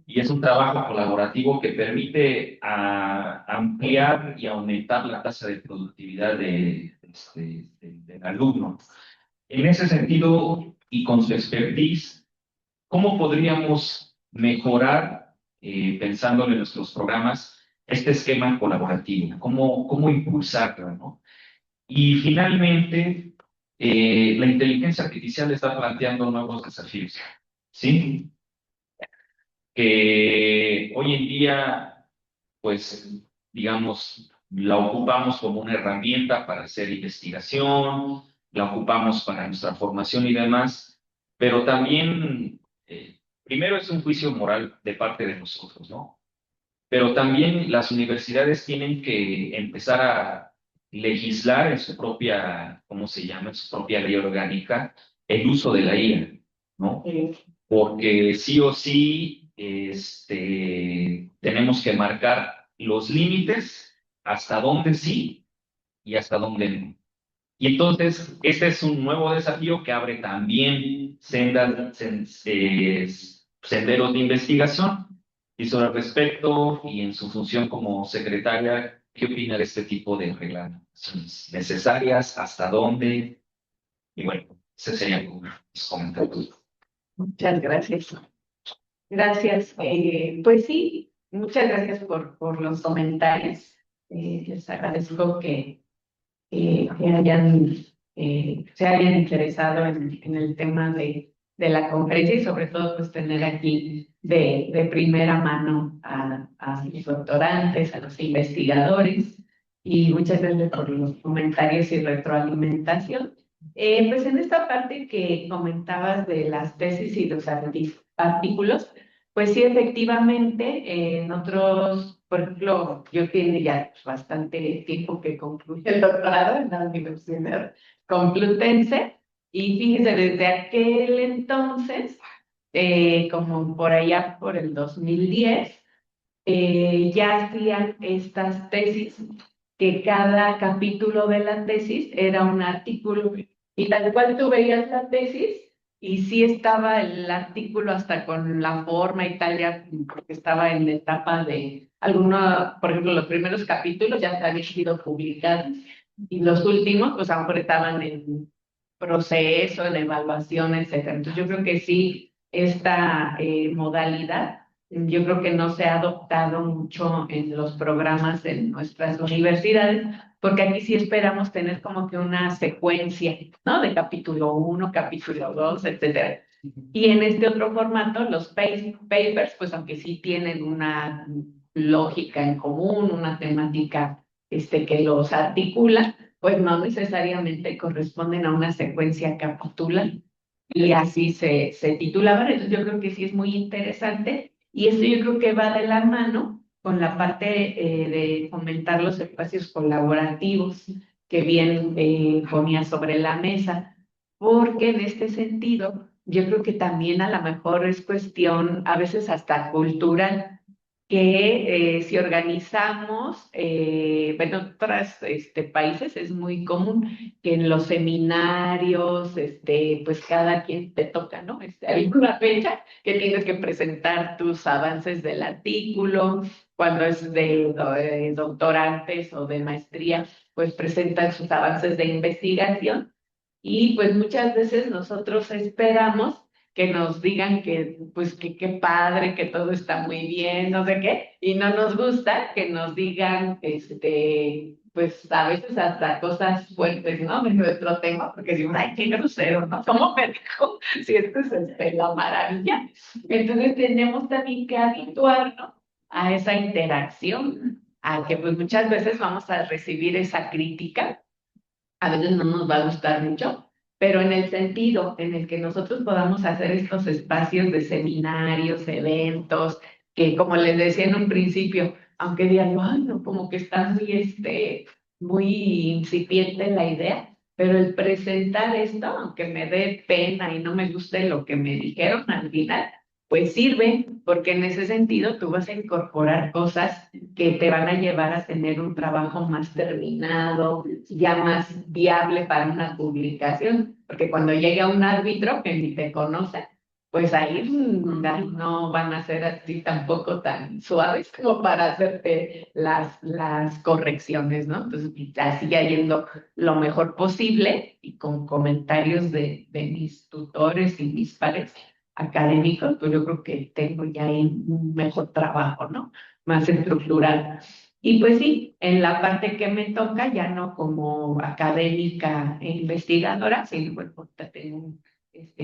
Y es un trabajo colaborativo que permite ampliar y aumentar la tasa de productividad del alumno. En ese sentido, y con su expertise, ¿cómo podríamos mejorar, pensando en nuestros programas, este esquema colaborativo? ¿Cómo impulsarlo, ¿no? Y finalmente, la inteligencia artificial está planteando nuevos desafíos, ¿sí? Que hoy en día, pues, digamos, la ocupamos como una herramienta para hacer investigación, la ocupamos para nuestra formación y demás, pero también, primero es un juicio moral de parte de nosotros, ¿no? Pero también las universidades tienen que empezar a legislar en su propia, ¿cómo se llama?, en su propia ley orgánica, el uso de la IA, ¿no? Porque sí o sí tenemos que marcar los límites hasta dónde sí y hasta dónde no. Y entonces, este es un nuevo desafío que abre también senderos de investigación. Y sobre el respecto y en su función como secretaria, ¿qué opina de este tipo de reglamentaciones necesarias? ¿Hasta dónde? Y bueno, ese sería mis comentarios. Muchas gracias. Gracias. Pues sí, muchas gracias por los comentarios. Les agradezco que se hayan interesado en el tema de la conferencia y sobre todo pues tener aquí de primera mano a los doctorantes, a los investigadores y muchas gracias por los comentarios y retroalimentación. Pues en esta parte que comentabas de las tesis y los artículos, pues sí, efectivamente, en otros, por ejemplo, yo tiene ya bastante tiempo que concluí el doctorado en la Universidad Complutense y fíjese, desde aquel entonces, como por allá por el 2010, ya hacían estas tesis, que cada capítulo de la tesis era un artículo y tal cual tú veías la tesis y sí estaba el artículo hasta con la forma y tal, ya porque estaba en la etapa de alguna, por ejemplo, los primeros capítulos ya habían sido publicados y los últimos pues a lo mejor estaban en proceso, en evaluación, etcétera. Entonces yo creo que sí, esta modalidad yo creo que no se ha adoptado mucho en los programas de nuestras universidades, porque aquí sí esperamos tener como que una secuencia, ¿no? De capítulo 1, capítulo 2, etcétera. Y en este otro formato, los papers, pues aunque sí tienen una lógica en común, una temática que los articula, pues no necesariamente corresponden a una secuencia capitular. Y así se titulaban. Entonces yo creo que sí es muy interesante. Y esto yo creo que va de la mano con la parte de fomentar los espacios colaborativos que bien ponía sobre la mesa, porque en este sentido yo creo que también a lo mejor es cuestión, a veces hasta cultural, que si organizamos, bueno, en otros países es muy común que en los seminarios, pues cada quien te toca, ¿no? Hay una fecha que tienes que presentar tus avances del artículo, cuando es de doctorantes o de maestría, pues presentan sus avances de investigación y pues muchas veces nosotros esperamos que nos digan que, pues, que qué padre, que todo está muy bien, no sé qué, y no nos gusta que nos digan, pues, a veces hasta cosas fuertes, ¿no? De nuestro tema, porque decimos, ay, qué grosero, ¿no? ¿Cómo me dijo? Si esto es la maravilla. Entonces tenemos también que habituarnos a esa interacción, a que pues muchas veces vamos a recibir esa crítica, a veces no nos va a gustar mucho, pero en el sentido en el que nosotros podamos hacer estos espacios de seminarios, eventos, que como les decía en un principio, aunque digan, ay, no, como que está muy, muy incipiente la idea, pero el presentar esto, aunque me dé pena y no me guste lo que me dijeron al final, pues sirve, porque en ese sentido tú vas a incorporar cosas que te van a llevar a tener un trabajo más terminado, ya más viable para una publicación, porque cuando llega un árbitro que ni te conoce, pues ahí no van a ser así tampoco tan suaves como para hacerte las correcciones, ¿no? Entonces, así ya yendo lo mejor posible y con comentarios de mis tutores y mis pares académicos, pues yo creo que tengo ya ahí un mejor trabajo, ¿no? Más estructurado. Y pues sí, en la parte que me toca, ya no como académica e investigadora, sino bueno, ahorita tengo un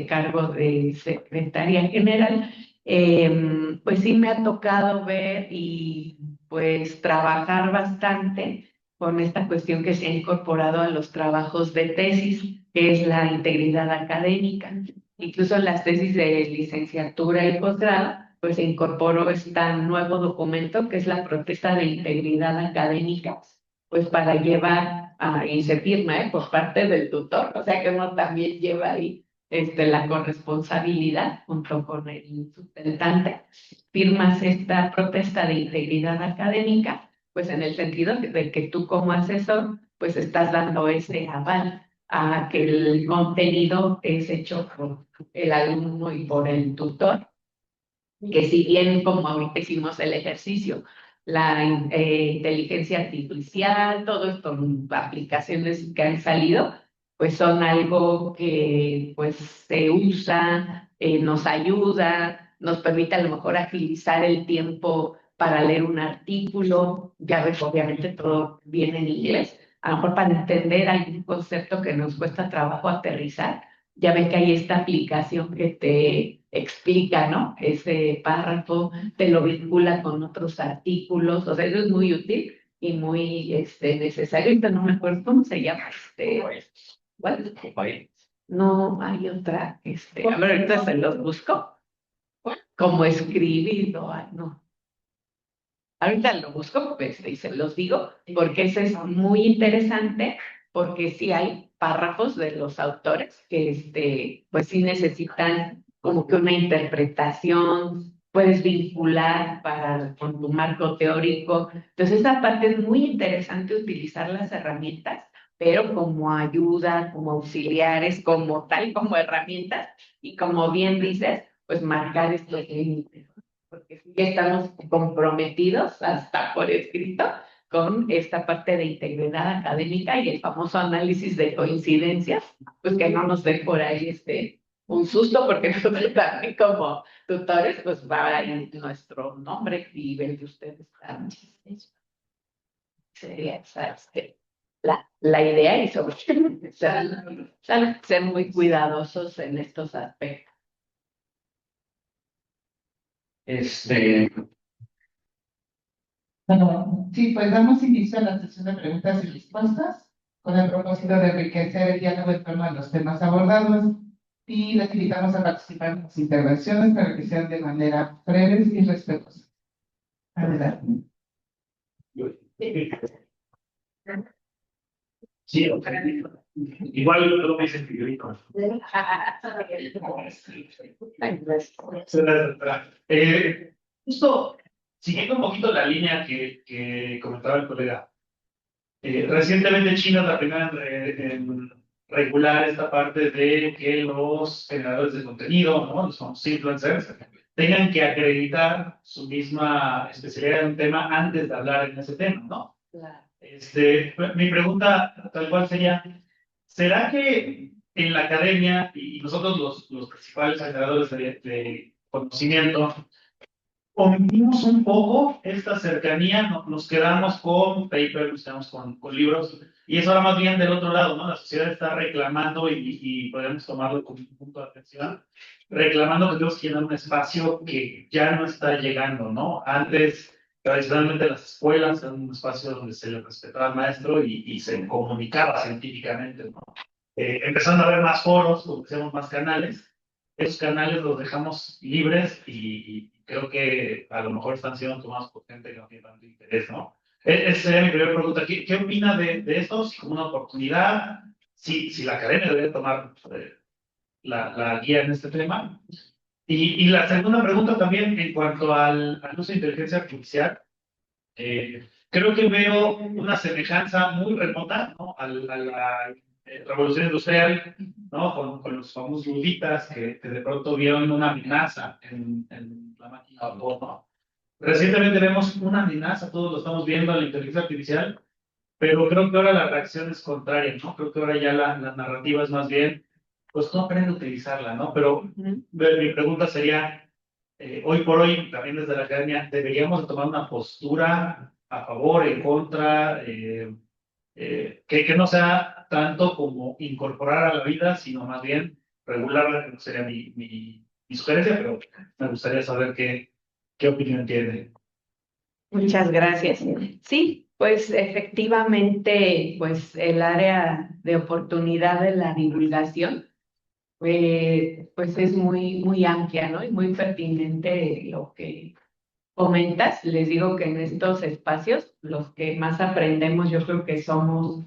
cargo de secretaria general, pues sí me ha tocado ver y pues trabajar bastante con esta cuestión que se ha incorporado a los trabajos de tesis, que es la integridad académica. Incluso en las tesis de licenciatura y posgrado, pues se incorporó este nuevo documento que es la protesta de integridad académica, pues para llevar y se firma por parte del tutor, o sea que uno también lleva ahí la corresponsabilidad junto con el sustentante, firmas esta protesta de integridad académica, pues en el sentido de que tú como asesor, pues estás dando ese aval a que el contenido es hecho por el alumno y por el tutor, que si bien como ahorita hicimos el ejercicio, la inteligencia artificial, todo esto, aplicaciones que han salido, pues son algo que pues se usa, nos ayuda, nos permite a lo mejor agilizar el tiempo para leer un artículo, ya ves, obviamente todo viene en inglés, a lo mejor para entender algún concepto que nos cuesta trabajo aterrizar, ya ven que hay esta aplicación que te explica, ¿no? Ese párrafo, te lo vincula con otros artículos, o sea, eso es muy útil y muy necesario. Ahorita no me acuerdo cómo se llama, ¿cuál? No, hay otra, a ver, ahorita se los busco, como escribido, ay, no. Ahorita lo busco y se los digo, porque ese es muy interesante, porque sí hay párrafos de los autores que pues sí necesitan como que una interpretación, puedes vincular con tu marco teórico. Entonces, esa parte es muy interesante utilizar las herramientas, pero como ayuda, como auxiliares, como tal, como herramientas, y como bien dices, pues marcar estos límites, porque sí ya estamos comprometidos hasta por escrito con esta parte de integridad académica y el famoso análisis de coincidencias, pues que no nos dé por ahí un susto, porque nosotros también como tutores, pues va ahí nuestro nombre y el de ustedes también. Sería esa, la idea y sobre ser muy cuidadosos en estos aspectos. Bueno, sí, pues damos inicio a la sesión de preguntas y respuestas con el propósito de enriquecer el diálogo en torno a los temas abordados y les invitamos a participar en las intervenciones para que sean de manera breves y respetuosas. Adelante. Sí, igual lo que dicen que yo digo. Justo siguiendo un poquito la línea que comentaba el colega, recientemente China es la primera en regular esta parte de que los generadores de contenido, ¿no? Los influencers, tengan que acreditar su misma especialidad en un tema antes de hablar en ese tema, ¿no? Claro. Mi pregunta tal cual sería, ¿será que en la academia y nosotros los principales generadores de conocimiento, omitimos un poco esta cercanía, nos quedamos con papers, nos quedamos con libros, y eso ahora más bien del otro lado, ¿no? La sociedad está reclamando, y podemos tomarlo como un punto de atención, reclamando que tenemos que llenar un espacio que ya no está llegando, ¿no? Antes, tradicionalmente las escuelas eran un espacio donde se le respetaba al maestro y se comunicaba científicamente, ¿no? Empezando a ver más foros, donde hacemos más canales, esos canales los dejamos libres y creo que a lo mejor están siendo tomados por gente que no tiene tanto interés, ¿no? Esa sería mi primera pregunta. ¿Qué opina de esto? Si como una oportunidad, si la academia debe tomar la guía en este tema. Y la segunda pregunta también en cuanto al uso de inteligencia artificial. Creo que veo una semejanza muy remota, ¿no? A la revolución industrial, ¿no? Con los famosos luditas que de pronto vieron una amenaza en la máquina de vapor, ¿no? Recientemente vemos una amenaza, todos lo estamos viendo en la inteligencia artificial, pero creo que ahora la reacción es contraria, ¿no? Creo que ahora ya la narrativa es más bien, pues no aprende a utilizarla, ¿no? Pero mi pregunta sería, hoy por hoy, también desde la academia, ¿deberíamos tomar una postura a favor, en contra, que no sea tanto como incorporar a la vida, sino más bien regularla? Que sería mi sugerencia, pero me gustaría saber qué opinión tiene. Muchas gracias. Sí, pues efectivamente, pues el área de oportunidad de la divulgación, pues es muy amplia, ¿no? Y muy pertinente lo que comentas. Les digo que en estos espacios, los que más aprendemos, yo creo que somos,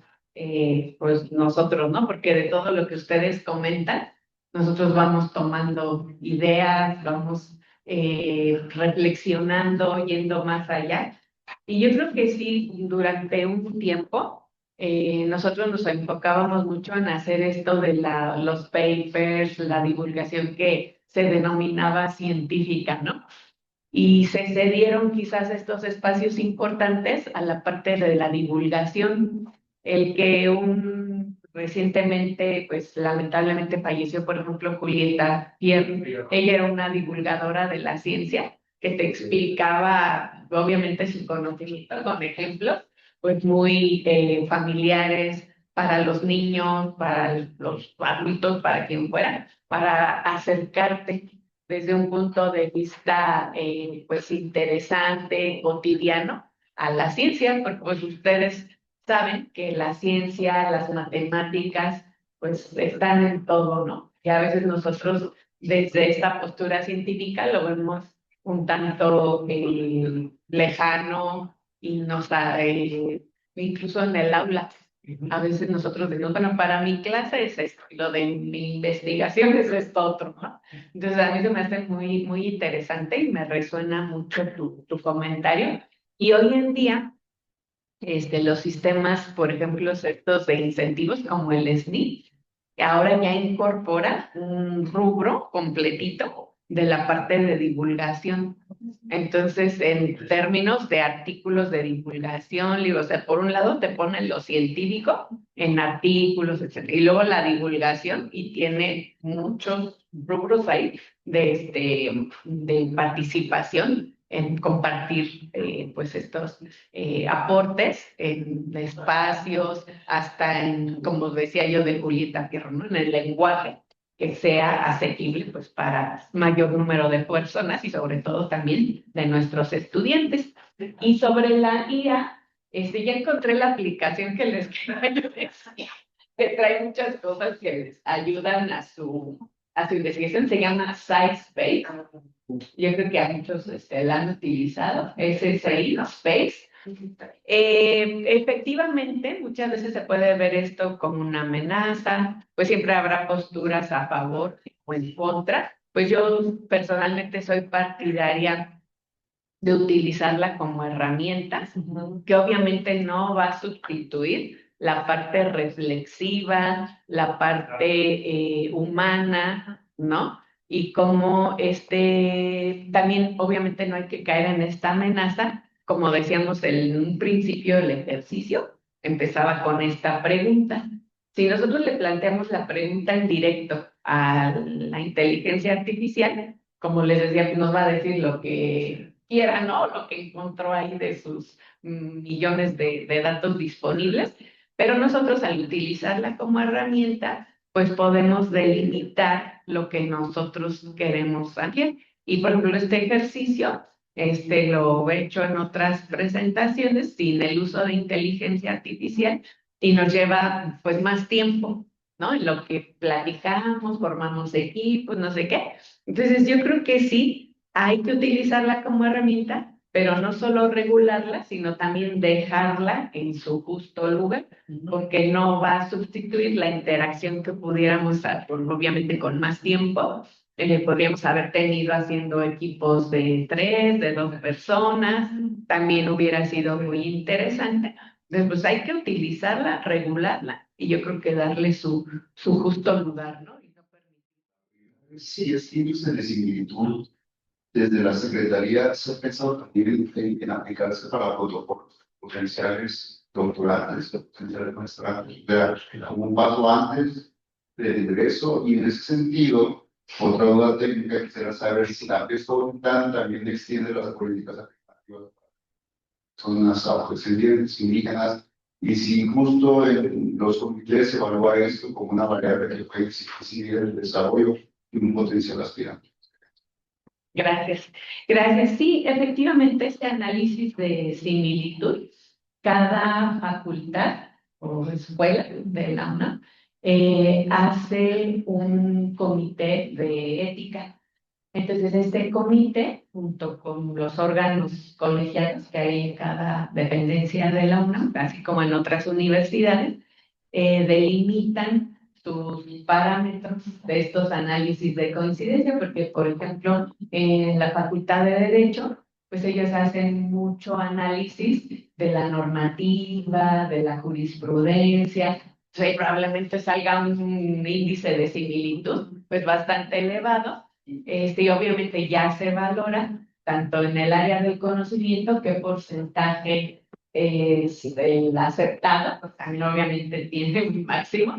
pues nosotros, ¿no? Porque de todo lo que ustedes comentan, nosotros vamos tomando ideas, vamos reflexionando, yendo más allá. Y yo creo que sí, durante un tiempo, nosotros nos enfocábamos mucho en hacer esto de los papers, la divulgación que se denominaba científica, ¿no? Y se cedieron quizás estos espacios importantes a la parte de la divulgación. El que recientemente, pues lamentablemente falleció, por ejemplo, Julieta Pierre, ella era una divulgadora de la ciencia que te explicaba, obviamente, su conocimiento con ejemplos, pues muy familiares para los niños, para los adultos, para quien fuera, para acercarte desde un punto de vista pues interesante, cotidiano, a la ciencia, porque pues ustedes saben que la ciencia, las matemáticas, pues están en todo, ¿no? Y a veces nosotros desde esta postura científica lo vemos un tanto lejano y nos da, incluso en el aula. A veces nosotros decimos, bueno, para mi clase es esto, y lo de mi investigación es esto otro, ¿no? Entonces a mí se me hace muy interesante y me resuena mucho tu comentario. Y hoy en día, los sistemas, por ejemplo, estos de incentivos como el SNI, ahora ya incorpora un rubro completito de la parte de divulgación. Entonces, en términos de artículos de divulgación, digo, o sea, por un lado te ponen lo científico en artículos, etc. Y luego la divulgación, y tiene muchos rubros ahí de participación en compartir pues estos aportes en espacios, hasta en, como decía yo, de Julieta Fierro, ¿no? En el lenguaje que sea asequible pues para mayor número de personas y sobre todo también de nuestros estudiantes. Y sobre la IA, ya encontré la aplicación que les queda, yo decía, que trae muchas cosas que les ayudan a su investigación, se llama SciSpace. Yo creo que a muchos la han utilizado, SSI, Space. Efectivamente, muchas veces se puede ver esto como una amenaza, pues siempre habrá posturas a favor o en contra. Pues yo personalmente soy partidaria de utilizarla como herramienta, que obviamente no va a sustituir la parte reflexiva, la parte humana, ¿no? Y como también obviamente no hay que caer en esta amenaza, como decíamos en un principio del ejercicio, empezaba con esta pregunta: Si nosotros le planteamos la pregunta en directo a la inteligencia artificial, como les decía, nos va a decir lo que quiera, ¿no? Lo que encontró ahí de sus millones de datos disponibles, pero nosotros al utilizarla como herramienta, pues podemos delimitar lo que nosotros queremos hacer. Y por ejemplo, este ejercicio, lo he hecho en otras presentaciones sin el uso de inteligencia artificial y nos lleva pues más tiempo, ¿no? En lo que platicamos, formamos equipos, no sé qué. Entonces yo creo que sí, hay que utilizarla como herramienta, pero no solo regularla, sino también dejarla en su justo lugar, porque no va a sustituir la interacción que pudiéramos, obviamente con más tiempo, podríamos haber tenido haciendo equipos de 3, de 2 personas, también hubiera sido muy interesante. Entonces, pues hay que utilizarla, regularla, y yo creo que darle su justo lugar, ¿no? Y no permitir. Sí, es índice de similitud. Desde la Secretaría se ha pensado también en aplicarse para protocolos potenciales doctorales, potenciales maestrados, como un paso antes del ingreso, y en ese sentido, otra duda técnica quisiera saber si la PESO también extiende las políticas aplicativas zonas afrodescendientes, indígenas, y si justo en los comités se evalúa esto como una variable que puede incidir en el desarrollo de un potencial aspirante. Gracias. Gracias. Sí, efectivamente, este análisis de similitud, cada facultad o escuela de la UNAM hace un comité de ética. Entonces, este comité, junto con los órganos colegiados que hay en cada dependencia de la UNAM, así como en otras universidades, delimitan sus parámetros de estos análisis de coincidencia, porque, por ejemplo, en la Facultad de Derecho, pues ellos hacen mucho análisis de la normativa, de la jurisprudencia, sí, probablemente salga un índice de similitud, pues bastante elevado, y obviamente ya se valora tanto en el área del conocimiento qué porcentaje el aceptado, pues también obviamente tiene un máximo.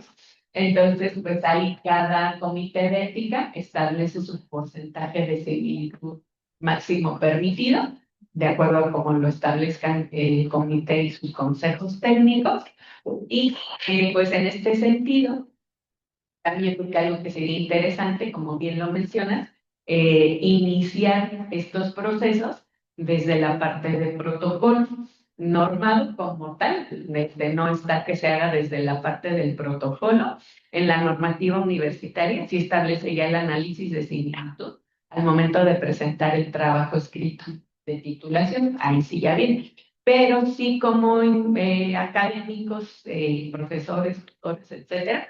Entonces, pues ahí cada comité de ética establece su porcentaje de similitud máximo permitido, de acuerdo a cómo lo establezcan el comité y sus consejos técnicos. Y pues en este sentido, también creo que algo que sería interesante, como bien lo mencionas, iniciar estos procesos desde la parte de protocolo normado como tal, de no estar que se haga desde la parte del protocolo. En la normativa universitaria sí establece ya el análisis de similitud al momento de presentar el trabajo escrito de titulación, ahí sí ya viene. Pero sí como académicos, profesores, tutores, etcétera,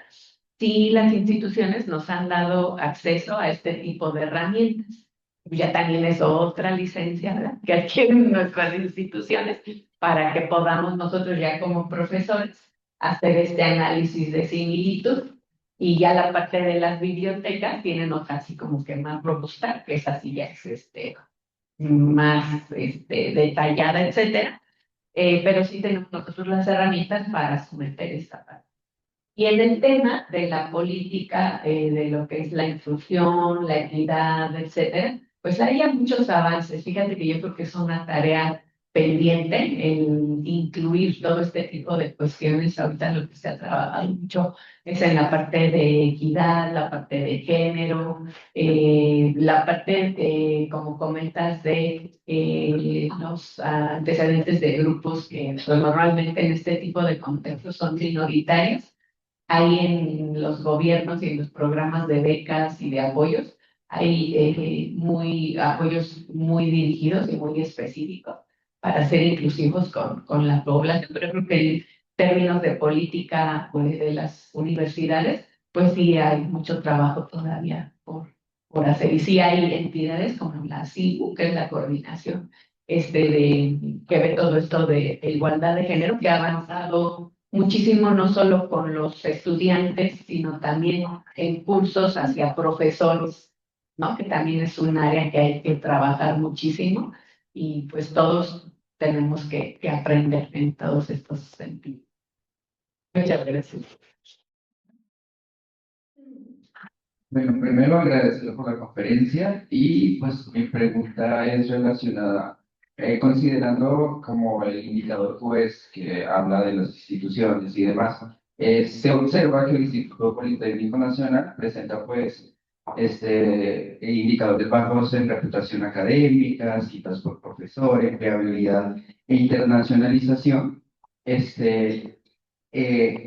sí las instituciones nos han dado acceso a este tipo de herramientas. Ya también es otra licencia, ¿verdad?, que adquieren nuestras instituciones para que podamos nosotros ya como profesores hacer este análisis de similitud. Y ya la parte de las bibliotecas tienen otra así como que más robusta, que esa sí ya es más detallada, etcétera. Pero sí tenemos nosotros las herramientas para someter esta parte. Y en el tema de la política, de lo que es la inclusión, la equidad, etcétera, pues hay ya muchos avances. Fíjate que yo creo que es una tarea pendiente el incluir todo este tipo de cuestiones. Ahorita lo que se ha trabajado mucho es en la parte de equidad, la parte de género, la parte, como comentas, de los antecedentes de grupos que pues, normalmente en este tipo de contextos son minoritarios. Hay en los gobiernos y en los programas de becas y de apoyos, hay apoyos muy dirigidos y muy específicos para ser inclusivos con la población. Pero creo que en términos de política pues, de las universidades, pues sí hay mucho trabajo todavía por hacer. Y sí hay entidades como la CIU, que es la coordinación que ve todo esto de igualdad de género, que ha avanzado muchísimo, no solo con los estudiantes, sino también en cursos hacia profesores, ¿no? Que también es un área que hay que trabajar muchísimo y pues todos tenemos que aprender en todos estos sentidos. Muchas gracias. Bueno, primero agradecerle por la conferencia y pues mi pregunta es relacionada, considerando como el indicador pues que habla de las instituciones y demás, se observa que el Instituto Politécnico Nacional presenta pues indicadores bajos en reputación académica, citas por profesor, empleabilidad e internacionalización. Este,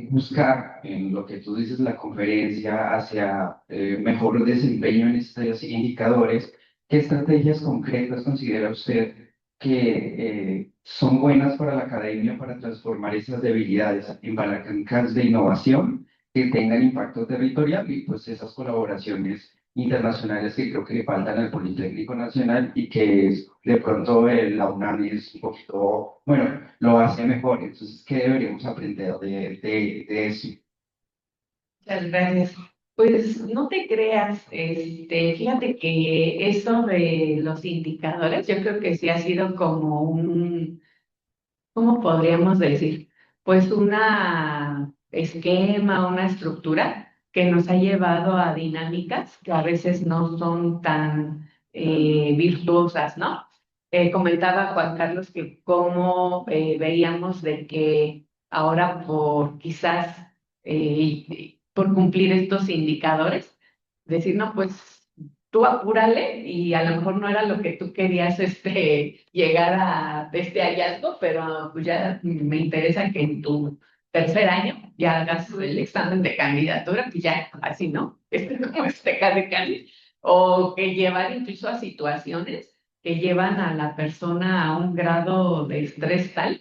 buscar en lo que tú dices, la conferencia hacia mejor desempeño en estos indicadores, ¿qué estrategias concretas considera usted que son buenas para la academia para transformar esas debilidades en palancas de innovación que tengan impacto territorial y pues esas colaboraciones internacionales que creo que le faltan al Politécnico Nacional y que de pronto la UNAM es un poquito, bueno, lo hace mejor? Entonces, ¿qué deberíamos aprender de eso? Muchas gracias. Pues no te creas, fíjate que eso de los indicadores, yo creo que sí ha sido como un, ¿cómo podríamos decir? Pues una esquema, una estructura que nos ha llevado a dinámicas que a veces no son tan virtuosas, ¿no? Comentaba Juan Carlos que cómo veíamos de que ahora por quizás por cumplir estos indicadores, decir, no, pues tú apúrale y a lo mejor no era lo que tú querías llegar a este hallazgo, pero pues ya me interesa que en tu tercer año ya hagas el examen de candidatura, pues ya así, ¿no? Como casi casi. O que llevar incluso a situaciones que llevan a la persona a un grado de estrés tal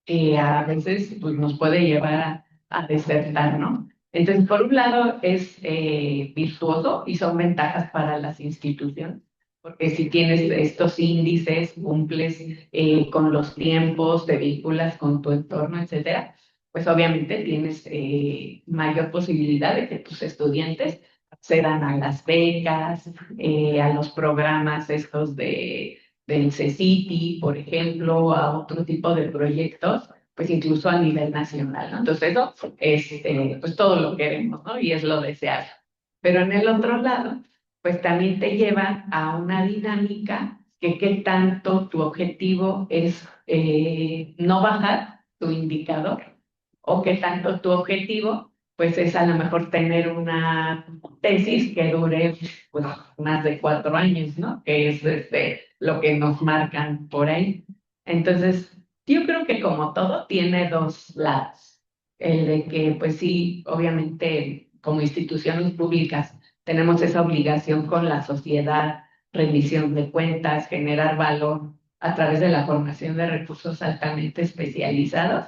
que a veces pues, nos puede llevar a desertar, ¿no? Entonces, por un lado es virtuoso y son ventajas para las instituciones, porque si tienes estos índices, cumples con los tiempos, te vinculas con tu entorno, etcétera, pues obviamente tienes mayor posibilidad de que tus estudiantes accedan a las becas, a los programas estos del CECITI, por ejemplo, a otro tipo de proyectos, pues incluso a nivel nacional, ¿no? Entonces eso es, pues todo lo queremos, ¿no? Y es lo deseable. Pero en el otro lado, pues también te lleva a una dinámica que qué tanto tu objetivo es no bajar tu indicador o qué tanto tu objetivo pues es a lo mejor tener una tesis que dure pues, más de 4 años, ¿no? Que es lo que nos marcan por ahí. Entonces, yo creo que como todo tiene dos lados. El de que, pues sí, obviamente como instituciones públicas tenemos esa obligación con la sociedad, rendición de cuentas, generar valor a través de la formación de recursos altamente especializados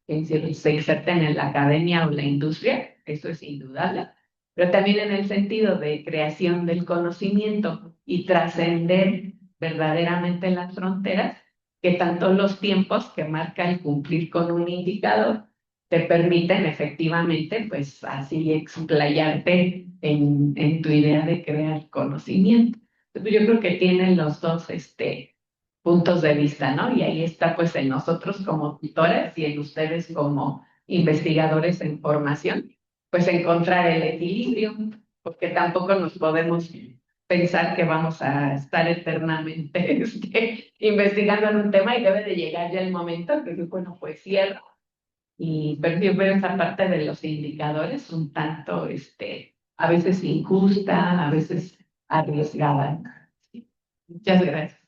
que se inserten en la academia o la industria, eso es indudable, pero también en el sentido de creación del conocimiento y trascender verdaderamente las fronteras, que tanto los tiempos que marca el cumplir con un indicador te permiten efectivamente, pues así explayarte en tu idea de crear conocimiento. Entonces, yo creo que tienen los dos puntos de vista, ¿no? Y ahí está pues en nosotros como tutores y en ustedes como investigadores en formación, pues encontrar el equilibrio, porque tampoco nos podemos pensar que vamos a estar eternamente investigando en un tema y debe de llegar ya el momento que, bueno, pues cierro. Y pero yo veo esa parte de los indicadores un tanto, a veces injusta, a veces arriesgada. ¿No? Sí. Muchas gracias.